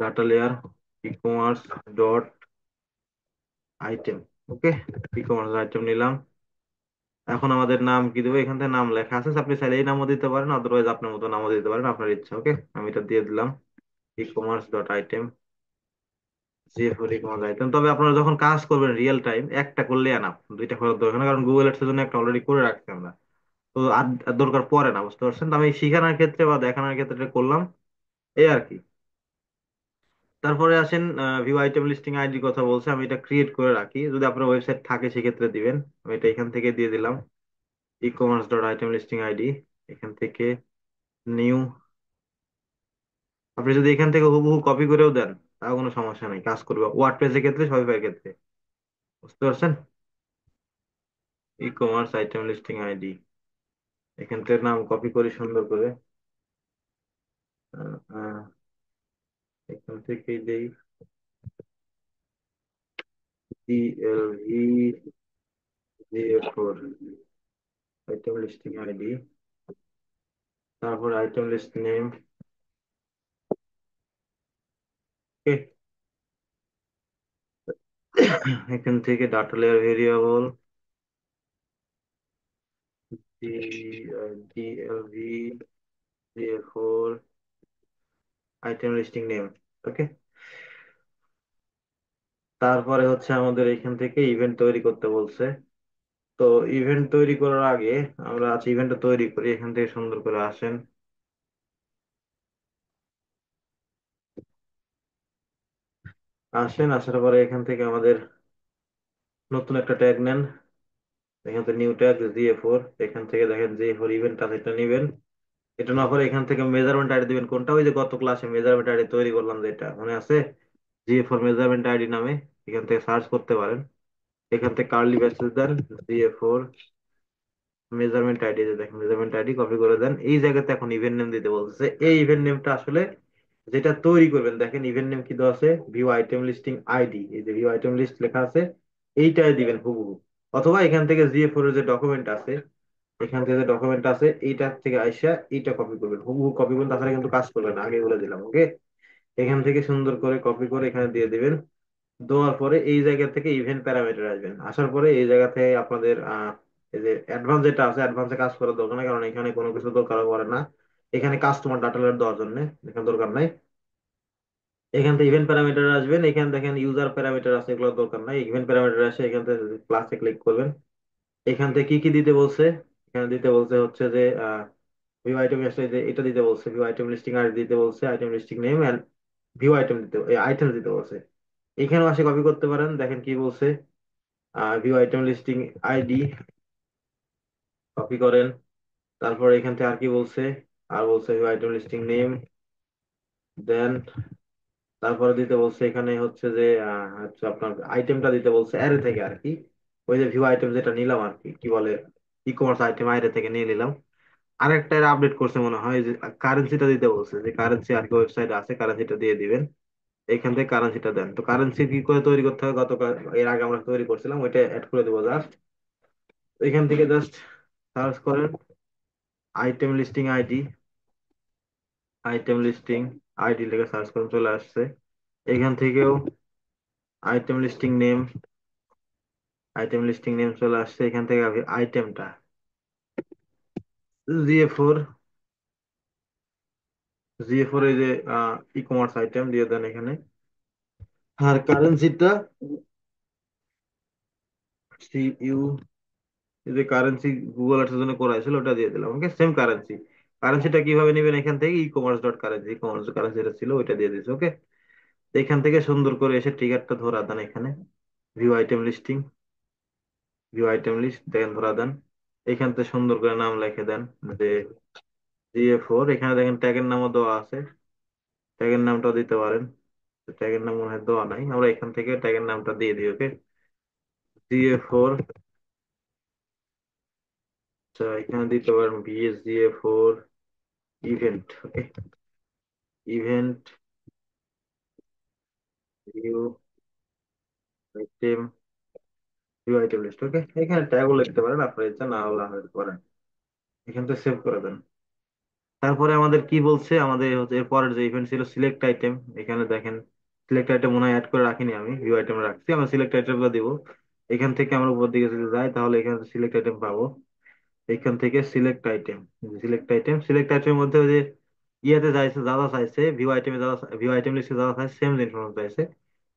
A: data layer, e commerce dot item, okay. E commerce item নিলাম। এখন আমাদের নাম কি দেবো, এখান থেকে নাম লেখা আছে, আপনি চাইলে এই নামও দিতে পারেন, আদারওয়াইজ আপনার মতো নামও দিতে পারেন, আপনার ইচ্ছা, ওকে। আমি এটা দিয়ে দিলাম। ই কমার্স ডট আইটেম, জিএফওর ই কমার্স আইটেম। তবে আপনারা যখন কাজ করবেন রিয়েল টাইম, একটা করলে আনাপ, দুইটা করার দরকার নেই, কারণ গুগল এর জন্য একটা অলরেডি করে রাখছি আমরা। তো আর দরকার পড়ে না, বুঝতে পারছেন? তো আমি শিখানোর ক্ষেত্রে বা দেখানোর ক্ষেত্রে এটা করলাম, এই আর কি। তারপরে আসেন ভিউ আইটেম লিস্টিং আইডির কথা বলছে, আমি এটা ক্রিয়েট করে রাখি, যদি আপনার ওয়েবসাইট থাকে সেক্ষেত্রে দিবেন। আমি এটা এখান থেকে দিয়ে দিলাম, e commerce dot item listing ID. এখান থেকে নিউ, আপনি যদি এখান থেকে হুবহু কপি করেও দেন তাও কোনো সমস্যা নেই, কাজ করবে ওয়ার্ডপ্রেসের ক্ষেত্রে, শপিফাই ক্ষেত্রে। বুঝতে পারছেন? ই কমার্স আইটেম লিস্টিং আইডি, এখান থেকে নাম কপি করি সুন্দর করে। আহ, আহ, এখান থেকে দেই CLV GA4 item listing ID. তারপর আইটেম লিস্ট নেম, এখান থেকে data layer variable DLV GA4 item listing name. Okay. তারপরে হচ্ছে আমাদের এখান থেকে ইভেন্ট তৈরি করতে বলছে। তো ইভেন্ট তৈরি করার আগে আমরা আজ ইভেন্টটা তৈরি করি, এখান থেকে সুন্দর করে আসেন, আসার পরে এখান থেকে আমাদের নতুন একটা ট্যাগ নেন। এখান থেকে নিউ ট্যাগ GA4, এখান থেকে দেখেন GA4 ইভেন্ট আছে, এটা নিবেন। এটা না করে এখান থেকে মেজারমেন্ট আইডি দিবেন, কোনটা, ওই যে গত ক্লাসে মেজারমেন্ট আইডি তৈরি করলাম যেটা মনে আছে, GA4 মেজারমেন্ট আইডি নামে। এখান থেকে সার্চ করতে পারেন, এখান থেকে কার্লি ব্যাসেস দেন, GA4 মেজারমেন্ট আইডি, যে দেখেন মেজারমেন্ট আইডি কপি করে দেন। এই জায়গাতে এখন ইভেন্ট নেম দিতে বলতেছে, এই ইভেন্ট নেমটা আসলে যেটা তৈরি করবেন, দেখেন ইভেন্ট নেম কি দেওয়া আছে, ভিউ আইটেম লিস্টিং আইডি, এই যে ভিউ আইটেম লিস্ট লেখা আছে, এইটাই দিবেন হুবহু। অথবা এখান থেকে GA4 এর যে ডকুমেন্ট আছে, এখান থেকে যে ডকুমেন্ট আছে এইটা থেকে আইসা এইটা কপি করবেন, হুবহু কপি করবেন, তাছাড়া কিন্তু কাজ করবে না, আগে বলে দিলাম। ওকে। এখান থেকে সুন্দর করে কপি করে এখানে দিয়ে দিবেন। দেওয়ার পরে এই জায়গা থেকে ইভেন্ট প্যারামিটার আসবেন, আসার পরে এই জায়গা থেকে আপনাদের এই যে অ্যাডভান্স যেটা আছে, অ্যাডভান্সে কাজ করার দরকার নেই, কারণ এখানে কোনো কিছু দরকার পড়ে না। এখানে কাস্টমার ডাটা দেওয়ার জন্য এখানে দরকার নাই। এখান থেকে ইভেন্ট প্যারামিটার আসবেন, এখানে দেখেন ইউজার প্যারামিটার আছে, এগুলো দরকার নাই। ইভেন্ট প্যারামিটার আসে, এখান থেকে প্লাসে ক্লিক করবেন। এখান থেকে কি কি দিতে বলছে, এখানে দিতে বলছে হচ্ছে যে ভিউ আইটেম আসলে যে এটা দিতে বলছে, ভিউ আইটেম লিস্টিং আইডি দিতে বলছে, item listing name and view item দিতে, আইটেম দিতে বলছে। এখানেও আসে কপি করতে পারেন, দেখেন কি বলছে, view item listing ID copy করেন। তারপর এখান থেকে আর কি বলছে, আর বলছে ভিউ আইটেম লিস্টিং নেম, দেন তারপরে দিতে বলছে এখানে হচ্ছে যে হচ্ছে আপনার আইটেমটা দিতে বলছে অ্যারে থেকে আর কি, ওই যে ভিউ আইটেম যেটা নিলাম আর কি, কি বলে, ই কমার্স আইটেম আইরে থেকে নিয়ে নিলাম। আরেকটা আপডেট করছে মনে হয়, যে কারেন্সিটা দিতে বলছে, যে কারেন্সি আর কি ওয়েবসাইটে আছে, কারেন্সিটা দিয়ে দিবেন। এখান থেকে কারেন্সিটা দেন। তো কারেন্সি কি করে তৈরি করতে হয়, গতকাল এর আগে আমরা তৈরি করছিলাম, ওইটা অ্যাড করে দেবো জাস্ট। এখান থেকে জাস্ট সার্চ করেন item listing ID, item listing ID লিখে সার্চ করুন, চলে আসছে। এখান থেকেও item listing name, item listing name চলে আসছে। এখান থেকে আইটেমটা GA4, GA4 এই যে ই কমার্স আইটেম দিয়ে দেন এখানে। আর কারেন্সিটা CU, এই যে কারেন্সি গুগল আর্টসের জন্য করা হয়েছিল ওটা দিয়ে দিলাম। ওকে, সেম কারেন্সি। কারেন্সিটা কিভাবে নেবেন, এখান থেকে ই commerce dot currency, e commerce currency যেটা ছিল ওইটা দিয়ে দিচ্ছি। ওকে। এখান থেকে সুন্দর করে এসে ট্রিগারটা ধরা দেন এখানে, view item listing, view item list দেখেন ধরা দেন। এখান থেকে সুন্দর করে নাম লিখে দেন যে GA4। এখানে দেখেন ট্যাগের নামও দেওয়া আছে, ট্যাগের নামটাও দিতে পারেন। ট্যাগের নাম মনে হয় দেওয়া নাই, আমরা এখান থেকে ট্যাগের নামটা দিয়ে দিই। ওকে, GA4। আচ্ছা, এখানে দিতে পারেন VSGA4 event. Okay, event view item, view item list. Okay, এখানে ট্যাগও লিখতে পারেন, আপনার ইচ্ছা না হলে না লিখতে পারেন। এখান থেকে সেভ করে দেন। তারপরে আমাদের কি বলছে, আমাদের হচ্ছে এর পরের যে ইভেন্ট ছিল সিলেক্ট আইটেম। এখানে দেখেন সিলেক্ট আইটেম মনে হয় অ্যাড করে রাখিনি, আমি ভিউ আইটেম রাখছি, আমরা সিলেক্ট আইটেমটা দিব। এখান থেকে আমরা উপর দিকে যদি যাই তাহলে এখানে সিলেক্ট আইটেম পাবো। এখান থেকে select item, select item, select আইটেমের মধ্যে ওই যে ইয়াতে চাইছে, যা যা চাইছে ভিউ আইটেমে, যা ভিউ আইটেম লিস্টে যা যা চাইছে সেম ইনফরমেশন চাইছে।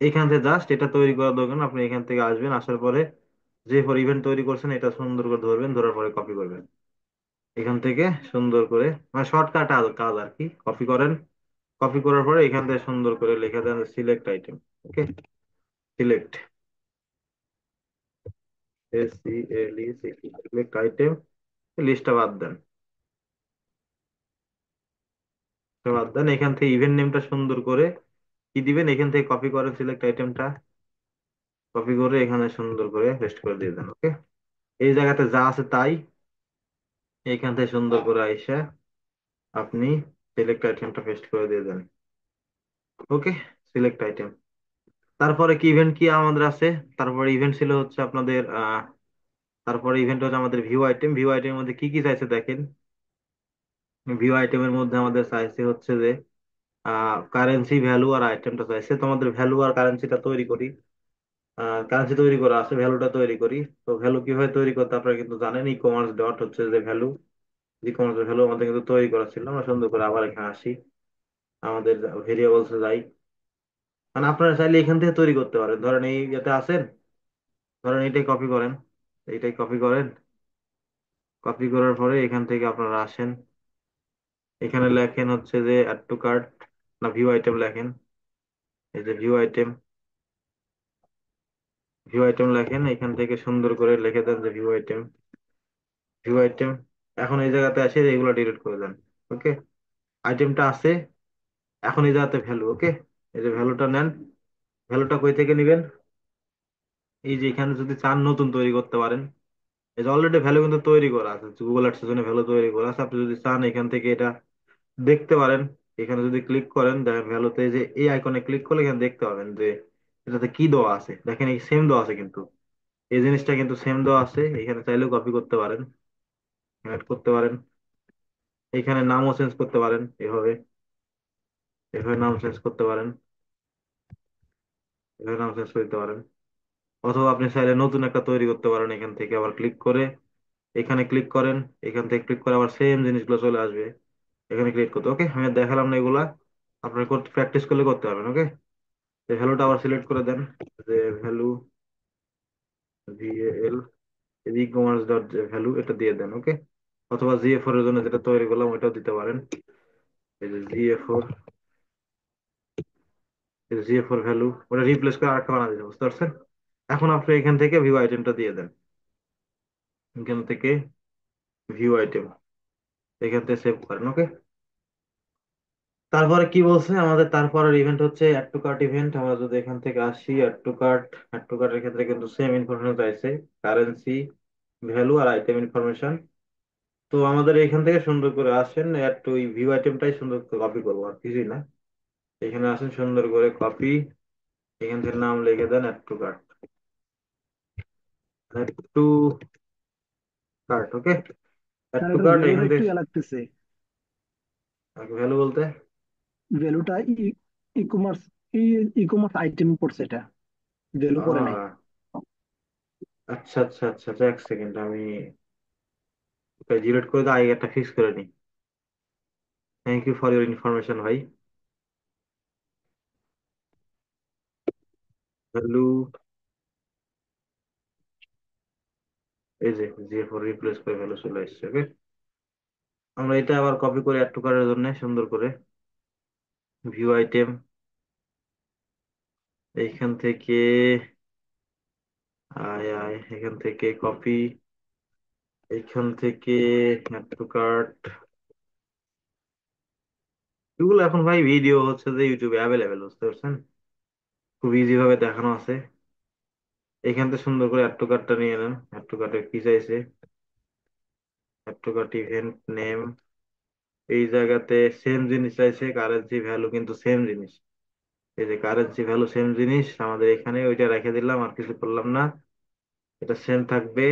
A: এইখান থেকে জাস্ট এটা তৈরি করার দরকার না, আপনি এখান থেকে আসবেন, আসার পরে যে ফর ইভেন্ট তৈরি করছেন এটা সুন্দর করে ধরবেন, ধরার পরে কপি করবেন এখান থেকে সুন্দর করে, মানে শর্টকাট কাজ আর কি। কপি করেন, কপি করার পরে এখান থেকে সুন্দর করে লিখে দেন সিলেক্ট আইটেম। ওকে, সিলেক্ট, সিলেক্ট আইটেম, লিস্টটা বাদ দেন, বাদ দেন। এখান থেকে ইভেন্ট নেমটা সুন্দর করে কি দিবেন, এখান থেকে কপি করেন সিলেক্ট আইটেমটা, কপি করে এখানে সুন্দর করে পেস্ট করে দিয়ে দেন। ওকে, এই জায়গাতে যা আছে তাই এইখান থেকে সুন্দর করে আইসা আপনি সিলেক্ট আইটেমটা পেস্ট করে দিয়ে দেন। ওকে, সিলেক্ট আইটেম। তারপরে কি ইভেন্ট কি আমাদের আছে, তারপরে ইভেন্ট ছিল হচ্ছে আপনাদের তারপরে ইভেন্ট হচ্ছে আমাদের ভিউ আইটেম। ভিউ আইটেমের মধ্যে কি কি চাইছে দেখেন। ভিউ আইটেমের মধ্যে আমাদের চাইছে হচ্ছে যে কারেন্সি, ভ্যালু আর আইটেমটা চাইছে। তোমাদের ভ্যালু আর কারেন্সিটা তৈরি করি, কারেন্সি তৈরি করা আছে, ভ্যালুটা তৈরি করি। তো ভ্যালু কিভাবে তৈরি করতে আপনারা কিন্তু জানেন, ই কমার্স ডট হচ্ছে যে ভ্যালু, ই কমার্স ভ্যালু আমাদের কিন্তু তৈরি করা ছিল। আমরা সুন্দর করে আবার এখানে আসি, আমাদের ভেরিয়েবলসে যাই। মানে আপনারা চাইলে এখান থেকে তৈরি করতে পারেন। ধরেন এই ইয়েতে আছেন, ধরেন এইটাই কপি করেন, এইটাই কপি করেন, কপি করার পরে এখান থেকে আপনারা আসেন, এখানে লেখেন হচ্ছে যে অ্যাড টু কার্ট, না ভিউ আইটেম লেখেন, এই যে ভিউ আইটেম, ভিউ আইটেম লেখেন, এখান থেকে সুন্দর করে লিখে দেন যে ভিউ আইটেম, ভিউ আইটেম। এখন এই জায়গাতে এসে এগুলো ডিলিট করে দেন। ওকে, আইটেমটা আছে, এখন এই জায়গাতে ভ্যালু। ওকে, এই যে ভ্যালুটা নেন, ভ্যালুটা কই থেকে নিবেন, এই যে এখানে যদি চান নতুন তৈরি করতে পারেন, এই যে অলরেডি ভ্যালু কিন্তু তৈরি করা আছে, গুগল অ্যাডসেন্স জন্য ভ্যালু তৈরি করা আছে। আপনি যদি চান এখান থেকে এটা দেখতে পারেন। এখানে যদি ক্লিক করেন দেখেন ভ্যালুতে যে এই আইকনে ক্লিক করলে এখানে দেখতে পাবেন যে এটাতে কি দেওয়া আছে। দেখেন এই সেম দেওয়া আছে কিন্তু, এই জিনিসটা কিন্তু সেম দেওয়া আছে। এখানে চাইলেও কপি করতে পারেন, অ্যাড করতে পারেন, এখানে নামও চেঞ্জ করতে পারেন, এভাবে, এভাবে নাম চেঞ্জ করতে পারেন, এভাবে নাম চেঞ্জ করতে পারেন। অথবা আপনি চাইলে নতুন একটা তৈরি করতে পারেন, এখান থেকে আবার ক্লিক করে এখানে ক্লিক করেন, এখান থেকে ক্লিক করে আবার সেম জিনিসগুলো চলে আসবে, এখানে ক্লিক করতে। ওকে, আমি আর দেখালাম না এগুলা, আপনার করতে প্র্যাকটিস করলে করতে পারবেন। ওকে, ভ্যালুটা আবার সিলেক্ট করে দেন, যে ভ্যালু, ভিএল, ই কমার্স ডট ভ্যালু, এটা দিয়ে দেন। ওকে, অথবা জিএফ এর জন্য যেটা তৈরি করলাম ওইটাও দিতে পারেন, এই যে জিএফ, জিএফ ভ্যালু, ওটা রিপ্লেস করে আরেকটা বানা দিতে, বুঝতে পারছেন। এখন আপনি এখান থেকে ভিউ আইটেমটা দিয়ে দেন, এখান থেকে ভিউ আইটেম, এখান থেকে সেভ করেন। ওকে, তারপরে কি বলছে আমাদের, তারপরের ইভেন্ট হচ্ছে অ্যাড টু কার্ট ইভেন্ট। আমরা যদি এখান থেকে আসি add to cart, add to কার্টের ক্ষেত্রে কিন্তু সেম ইনফরমেশন চাইছে, কারেন্সি, ভ্যালু আর আইটেম ইনফরমেশন। তো আমাদের এখান থেকে সুন্দর করে আসেন, অ্যাড টু ভিউ আইটেমটাই সুন্দর করে কপি করবো, আর কিছুই না। এখানে আসেন, সুন্দর করে কপি, এখান থেকে নাম লিখে দেন add to cart, add to cart. Okay, add
B: তার
A: টু
B: এটা
A: কার্ট
B: ভ্যালুটা
A: এখান
B: একটু
A: থেকে,
B: লাগতেছে।
A: ভ্যালু বলতে,
B: ভ্যালুটা e commerce, e e commerce item পড়ছে, এটা ভ্যালু পড়ে নাই।
A: আহ আচ্ছা আচ্ছা আচ্ছা আচ্ছা, এক সেকেন্ড আমি জিরোট করে দিয়ে আগে একটা ফিক্স করে নিই। Thank you for your information ভাই। ভ্যালু, এই যে জিএফ রিপ্লেস করে ভ্যালু চলে এসেছে। ওকে, আমরা এটা আবার কপি করে অ্যাড টু কার্টের জন্য সুন্দর করে ভিউ আইটেম, এইখান থেকে আয় আয়, এখান থেকে কপি, এইখান থেকে অ্যাড টু কার্ট। এগুলো এখন ভাই ভিডিও হচ্ছে যে ইউটিউবে অ্যাভেলেবেল, বুঝতে পারছেন, খুব ইজি ভাবে দেখানো আছে। এখান থেকে সুন্দর করে অ্যাড টু কার্টটা নিয়ে নেন। অ্যাড টু কার্টে কি চাইছে, add to cart event name, এই জায়গাতে সেম জিনিস চাইছে, কারেন্সি ভ্যালু কিন্তু সেম জিনিস। এই যে কারেন্সি ভ্যালু সেম জিনিস আমাদের এখানে, ওইটা রেখে দিলাম, আর কিছু করলাম না, এটা সেম থাকবে।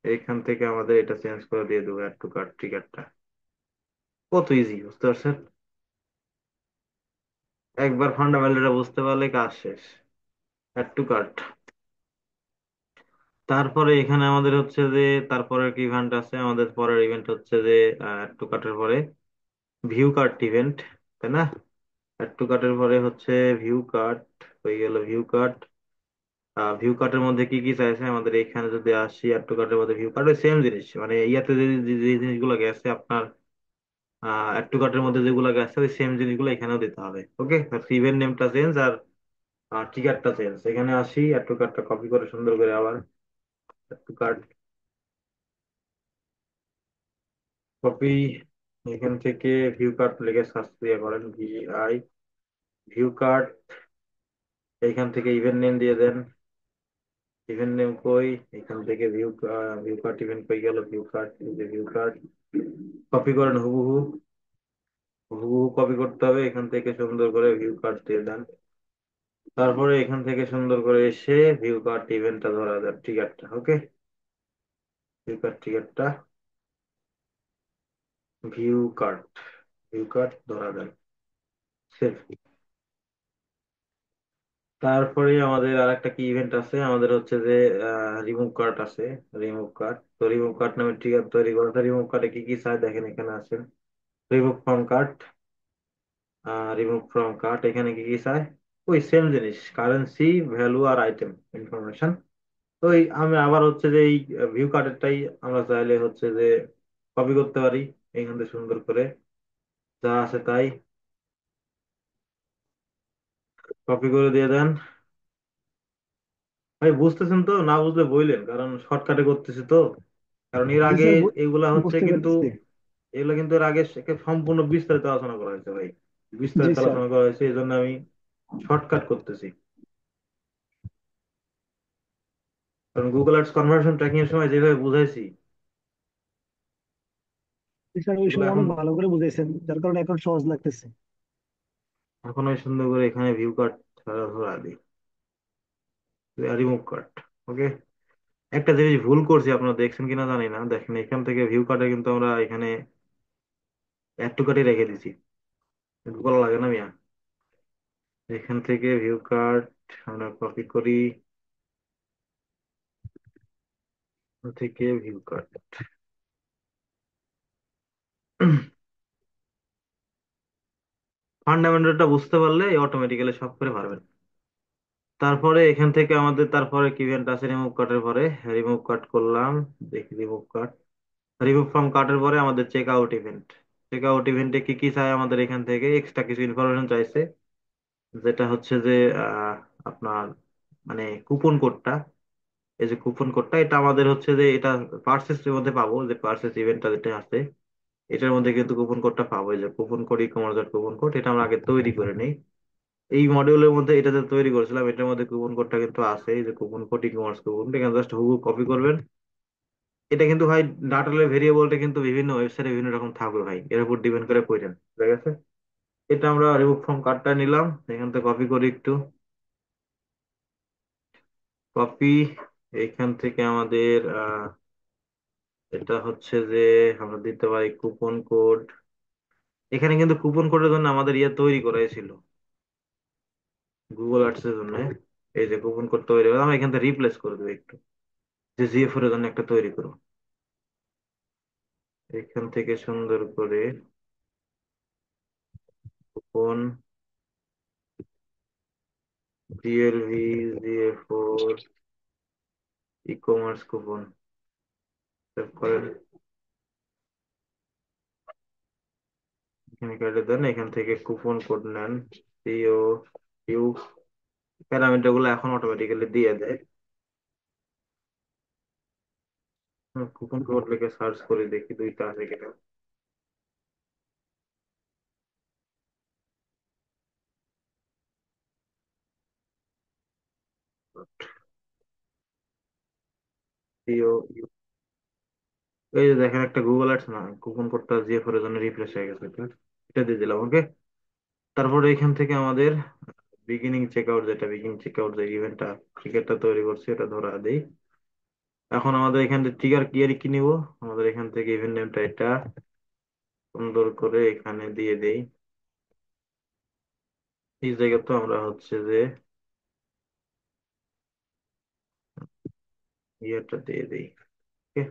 A: এইখান থেকে আমাদের এটা চেঞ্জ করে দিয়ে দেবো অ্যাড টু কার্ট ট্রিগারটা। কত ইজি, বুঝতে পারছেন, একবার ফান্ডামেন্টালটা বুঝতে পারলে কাজ শেষ। অ্যাড টু কার্ট, তারপরে এখানে আমাদের হচ্ছে যে তারপরে কি ইভেন্ট আছে, আমাদের পরের ইভেন্ট হচ্ছে যে অ্যাড টু কার্টের পরে ভিউ কার্ট ইভেন্ট, তাই না? অ্যাড টু কার্টের পরে হচ্ছে ভিউ কার্ট, হয়ে গেল ভিউ কার্ট। ভিউ কার্টের মধ্যে কি কি চাইছে আমাদের, এখানে যদি আসি অ্যাড টু কার্টের মধ্যে ভিউ কার্ট সেম জিনিস, মানে ইয়াতে যে যে যে জিনিসগুলো গেছে আপনার অ্যাড টু কার্টের মধ্যে যেগুলো গেছে ওই সেম জিনিসগুলো এখানেও দিতে হবে। ওকে, ইভেন্ট নেমটা চেঞ্জ আর টিকারটা চেঞ্জ। এখানে আসি অ্যাড টু কার্টটা কপি করে সুন্দর করে আবার অ্যাড টু কার্ট কপি, এখান থেকে ভিউ কার্ট লিখে সার্চ দিয়ে করেন, VI ভিউ কার্ট। এইখান থেকে ইভেন্ট নেম দিয়ে দেন, ইভেন্ট নেম কই, এখান থেকে ভিউ কার্ট ইভেন্ট কই গেল, view cart, view cart copy করেন হুবহু, হুবহু কপি করতে হবে, এখান থেকে সুন্দর করে ভিউ কার্ট দিয়ে দেন। তারপরে এখান থেকে সুন্দর করে এসে ভিউ কার্ট ইভেন্টটা ধরা দেন, টিকারটা। ওকে, ভিউ কার্ট টিকারটা, ভিউ কার্ট, ভিউ কার্ট ধরা দেন, সেভ। তারপরে আমাদের আরেকটা কি ইভেন্ট আছে, আমাদের হচ্ছে যে রিমুভ কার্ট আছে। রিমুভ কার্ট, তো রিমুভ কার্ট নামে ট্রিগার তৈরি করা, রিমুভ কার্টে কি কি চাই দেখেন, এখানে আছেন remove from cart, remove from cart এখানে কি কি চাই, ওই সেম জিনিস, কারেন্সি, ভ্যালু আর আইটেম ইনফরমেশন। তো এই আমি আবার হচ্ছে যে এই ভিউ কার্ডেরটাই আমরা চাইলে হচ্ছে যে কপি করতে পারি এখান থেকে সুন্দর করে, যা আছে তাই কপি করে দিয়ে দেন। ভাই বুঝতেছেন তো? না বুঝলে বললেন, কারণ শর্টকাটে করতেছি তো। কারণ এর
B: জি
A: আগে
B: স্যার,
A: এগুলা হচ্ছে
B: বুঝতে
A: কিন্তু,
B: পেরেছি।
A: এগুলা কিন্তু এর আগে সম্পূর্ণ বিস্তারিত আলোচনা করা হয়েছে ভাই,
B: জি
A: বিস্তারিত
B: স্যার।
A: আলোচনা করা হয়েছে, এই জন্য আমি শর্টকাট করতেছি। কারণ গুগল আর্টস কনভার্সন ট্র্যাকিং এর সময় যেভাবে বুঝাইছি,
B: জি স্যার, ওই
A: এগুলো
B: সময়
A: এখন,
B: অনেক ভালো করে বুঝাইছেন, যার কারণে এখন সহজ লাগতেছে।
A: এখন ওই সুন্দর করে এখানে ভিউ কার্ড ধরা দিই, রিমুভ কার্ড। ওকে, একটা জিনিস ভুল করছি, আপনারা দেখছেন কিনা জানি না, দেখেন এখান থেকে ভিউ কার্ডে কিন্তু আমরা এখানে অ্যাড টু কার্ডে রেখে দিছি, গুগল লাগে না মিয়া। এখান থেকে ভিউ কার্ড আমরা কপি করি, থেকে ভিউ কার্ড ফান্ডামেন্টালটা বুঝতে পারলে অটোমেটিক্যালি সব করে পারবেন। তারপরে এখান থেকে আমাদের তারপরে কি ইভেন্ট আছে, রিমুভ কার্টের পরে রিমুভ কার্ট করলাম, দেখি রিমুভ কার্ট, রিমুভ ফ্রম কার্টের পরে আমাদের check out event. Check out ইভেন্টে কি কি চাই আমাদের, এখান থেকে এক্সট্রা কিছু ইনফরমেশন চাইছে, যেটা হচ্ছে যে আহ, আপনার মানে কুপন কোডটা, এই যে কুপন কোডটা এটা আমাদের হচ্ছে যে এটা পার্সেস এর মধ্যে পাবো, যে পার্সেস ইভেন্টটা যেটা আছে এটার মধ্যে কিন্তু কুপন কোডটা পাবো, এই যে coupon code, e commerce coupon code, এটা আমরা আগে তৈরি করে নিই। এই মডিউলের মধ্যে এটা যে তৈরি করেছিলাম এটার মধ্যে কুপন কোডটা কিন্তু আছে, এই যে coupon code, e commerce coupon, এখানে জাস্ট হুবহু কপি করবেন। এটা কিন্তু ভাই ডাটা ভেরিয়েবলটা কিন্তু বিভিন্ন ওয়েবসাইটে বিভিন্ন রকম থাকবে ভাই, এর উপর ডিপেন্ড করে পড়েন, ঠিক আছে? এটা আমরা রিমুভ ফ্রম কার্ডটা নিলাম, এখান থেকে কপি করি একটু, কপি। এইখান থেকে আমাদের এটা হচ্ছে যে আমরা দিতে পারি কুপন কোড, এখানে কিন্তু কুপন কোডের জন্য আমাদের ইয়ে তৈরি করা ছিল গুগল আর্টস এর জন্য, এই যে কুপন কোড তৈরি করে আমরা এখান থেকে রিপ্লেস করে দেবো একটু, যে জিএফ এর জন্য একটা তৈরি করবো, এখান থেকে সুন্দর করে coupon, GLV GA4 e commerce coupon, save করেন, এখানে কেটে দেন, এখান থেকে কুপন কোড নেন, সিও ইউ, প্যারামিটার গুলো এখন অটোমেটিক্যালি দিয়ে দেয়। কুপন কোড লিখে সার্চ করে দেখি দুইটা আছে কিনা, সিও, এই যে দেখেন একটা গুগল অ্যাডস না, কুপন কোডটা জিএফ এর জন্য রিফ্রেশ হয়ে গেছে, এটা এটা দিয়ে দিলাম। ওকে, তারপরে এখান থেকে আমাদের বিগিনিং চেক আউট, যেটা বিগিনিং চেক আউট যে ইভেন্টটা টিকেটটা তৈরি করছে এটা ধরা দেই। এখন আমাদের এখান থেকে ট্রিগার কি নিব, আমাদের এখান থেকে ইভেন্ট নেমটা এটা সুন্দর করে এখানে দিয়ে দেই, এই জায়গা তো আমরা হচ্ছে যে ইয়েটা দিয়ে দিই। Okay?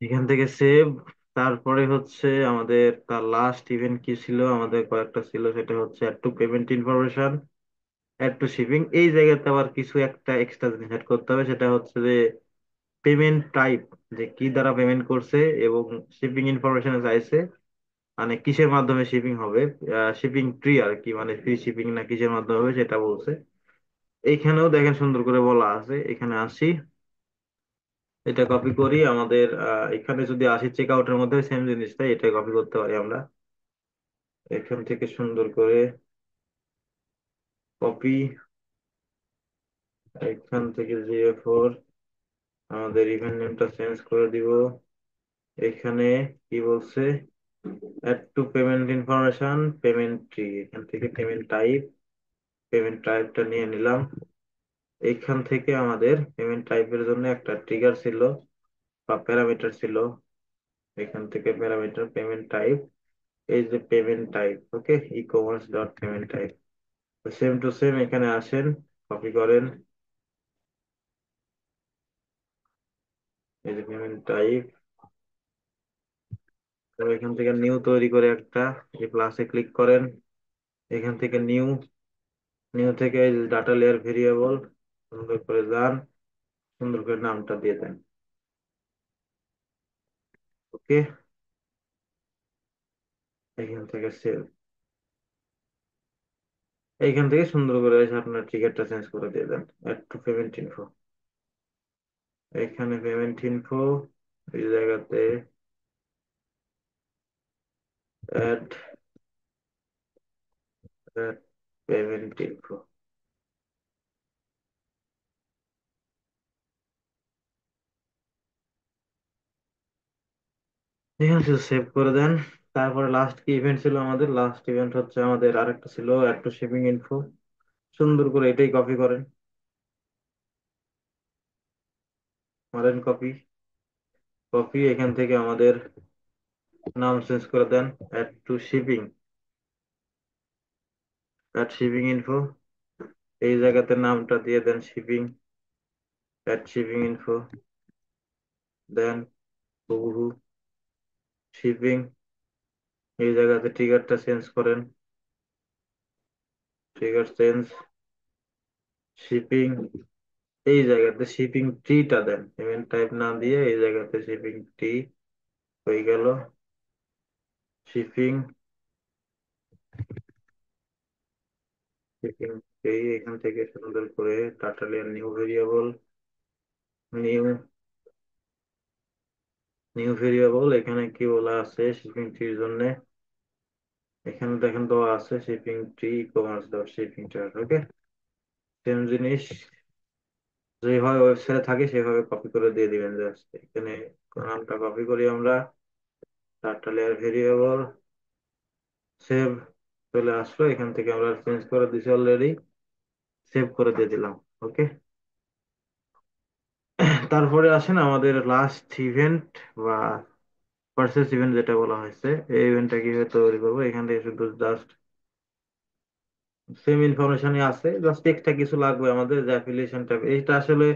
A: এখান থেকে সেভ, তারপরে হচ্ছে আমাদের তার লাস্ট ইভেন্ট কি ছিল, আমাদের কয়েকটা ছিল, সেটা হচ্ছে add to payment information, add to shipping. এই জায়গাতে আবার কিছু একটা এক্সট্রা জিনিস অ্যাড করতে হবে, সেটা হচ্ছে যে পেমেন্ট টাইপ, যে কি দ্বারা পেমেন্ট করছে, এবং শিপিং ইনফরমেশন চাইছে, মানে কিসের মাধ্যমে শিপিং হবে, শিপিং ট্রি আর কি, মানে ফ্রি শিপিং না কিসের মাধ্যমে হবে সেটা বলছে। এইখানেও দেখেন সুন্দর করে বলা আছে, এখানে আসি, এটা কপি করি আমাদের, এখানে যদি আসি চেক আউটের মধ্যে সেম জিনিসটা, এটা কপি করতে পারি আমরা এখান থেকে সুন্দর করে, কপি, এখান থেকে GA4, আমাদের ইভেন্ট নেমটা চেঞ্জ করে দিব। এখানে কি বলছে, add to payment information, payment ট্রি, এখান থেকে পেমেন্ট টাইপ, পেমেন্ট টাইপটা নিয়ে নিলাম। এইখান থেকে আমাদের পেমেন্ট টাইপের জন্য একটা ট্রিগার ছিল বা প্যারামিটার ছিল, এখান থেকে প্যারামিটার পেমেন্ট টাইপ, এই যে payment type, okay, e commerce dot payment type, same to same এখানে আসেন, কপি করেন, এই যে পেমেন্ট টাইপ, তো এখান থেকে নিউ তৈরি করে একটা, এই প্লাসে ক্লিক করেন, এখান থেকে নিউ, নিউ থেকে এই যে ডাটা লেয়ার ভেরিয়েবল, সুন্দর করে যান, সুন্দর করে নামটা দিয়ে দেন, ওকে, এখান থেকে সেভ, এইখান থেকে সুন্দর করে এসে আপনার টিকিটটা চেঞ্জ করে দিয়ে দেন, অ্যাড টু পেমেন্ট ইনফো, এখানে পেমেন্ট ইনফো, এই জায়গাতে অ্যাড পেমেন্ট ইনফো, এখানে শুধু সেভ করে দেন। তারপরে লাস্ট কি ইভেন্ট ছিল, আমাদের লাস্ট ইভেন্ট হচ্ছে আমাদের আরেকটা ছিল অ্যাড টু শিপিং ইনফো, সুন্দর করে এটাই কপি করেন, করেন কপি, কপি, এখান থেকে আমাদের নাম চেঞ্জ করে দেন, add to shipping, add shipping info, এই জায়গাতে নামটা দিয়ে দেন শিপিং, অ্যাড শিপিং ইনফো, দেন হুবহু শিপিং, এই জায়গাতে ট্রিগারটা চেঞ্জ করেন, ট্রিগার চেঞ্জ, শিপিং, এই জায়গাতে শিপিং ট্রিটা দেন, পেমেন্ট টাইপ না দিয়ে এই জায়গাতে শিপিং ট্রি হয়ে গেল, শিপিং, শিপিং ট্রি, এখান থেকে সুন্দর করে data layer new variable, new, new variable, এখানে কি বলা আছে শিপিং ট্রির জন্য, এখানে দেখেন দেওয়া আছে shipping tier commerce dot shipping chart, okay, same জিনিস যেভাবে ওয়েবসাইটে থাকে সেভাবে কপি করে দিয়ে দিবেন, জাস্ট এখানে নামটা কপি করি আমরা, ডাটা লেয়ার ভেরিয়েবল, সেভ, চলে আসলো, এখান থেকে আমরা চেঞ্জ করে দিছি অলরেডি, সেভ করে দিয়ে দিলাম, ওকে। তারপরে আসেন আমাদের লাস্ট ইভেন্ট বা পারচেস ইভেন্ট যেটা বলা হয়েছে, এই ইভেন্টটা কিভাবে তৈরি করবো, এখান থেকে শুধু জাস্ট সেম ইনফরমেশনই আছে, জাস্ট এক্সট্রা কিছু লাগবে আমাদের, যে অ্যাফিলিয়েশনটা, এইটা আসলে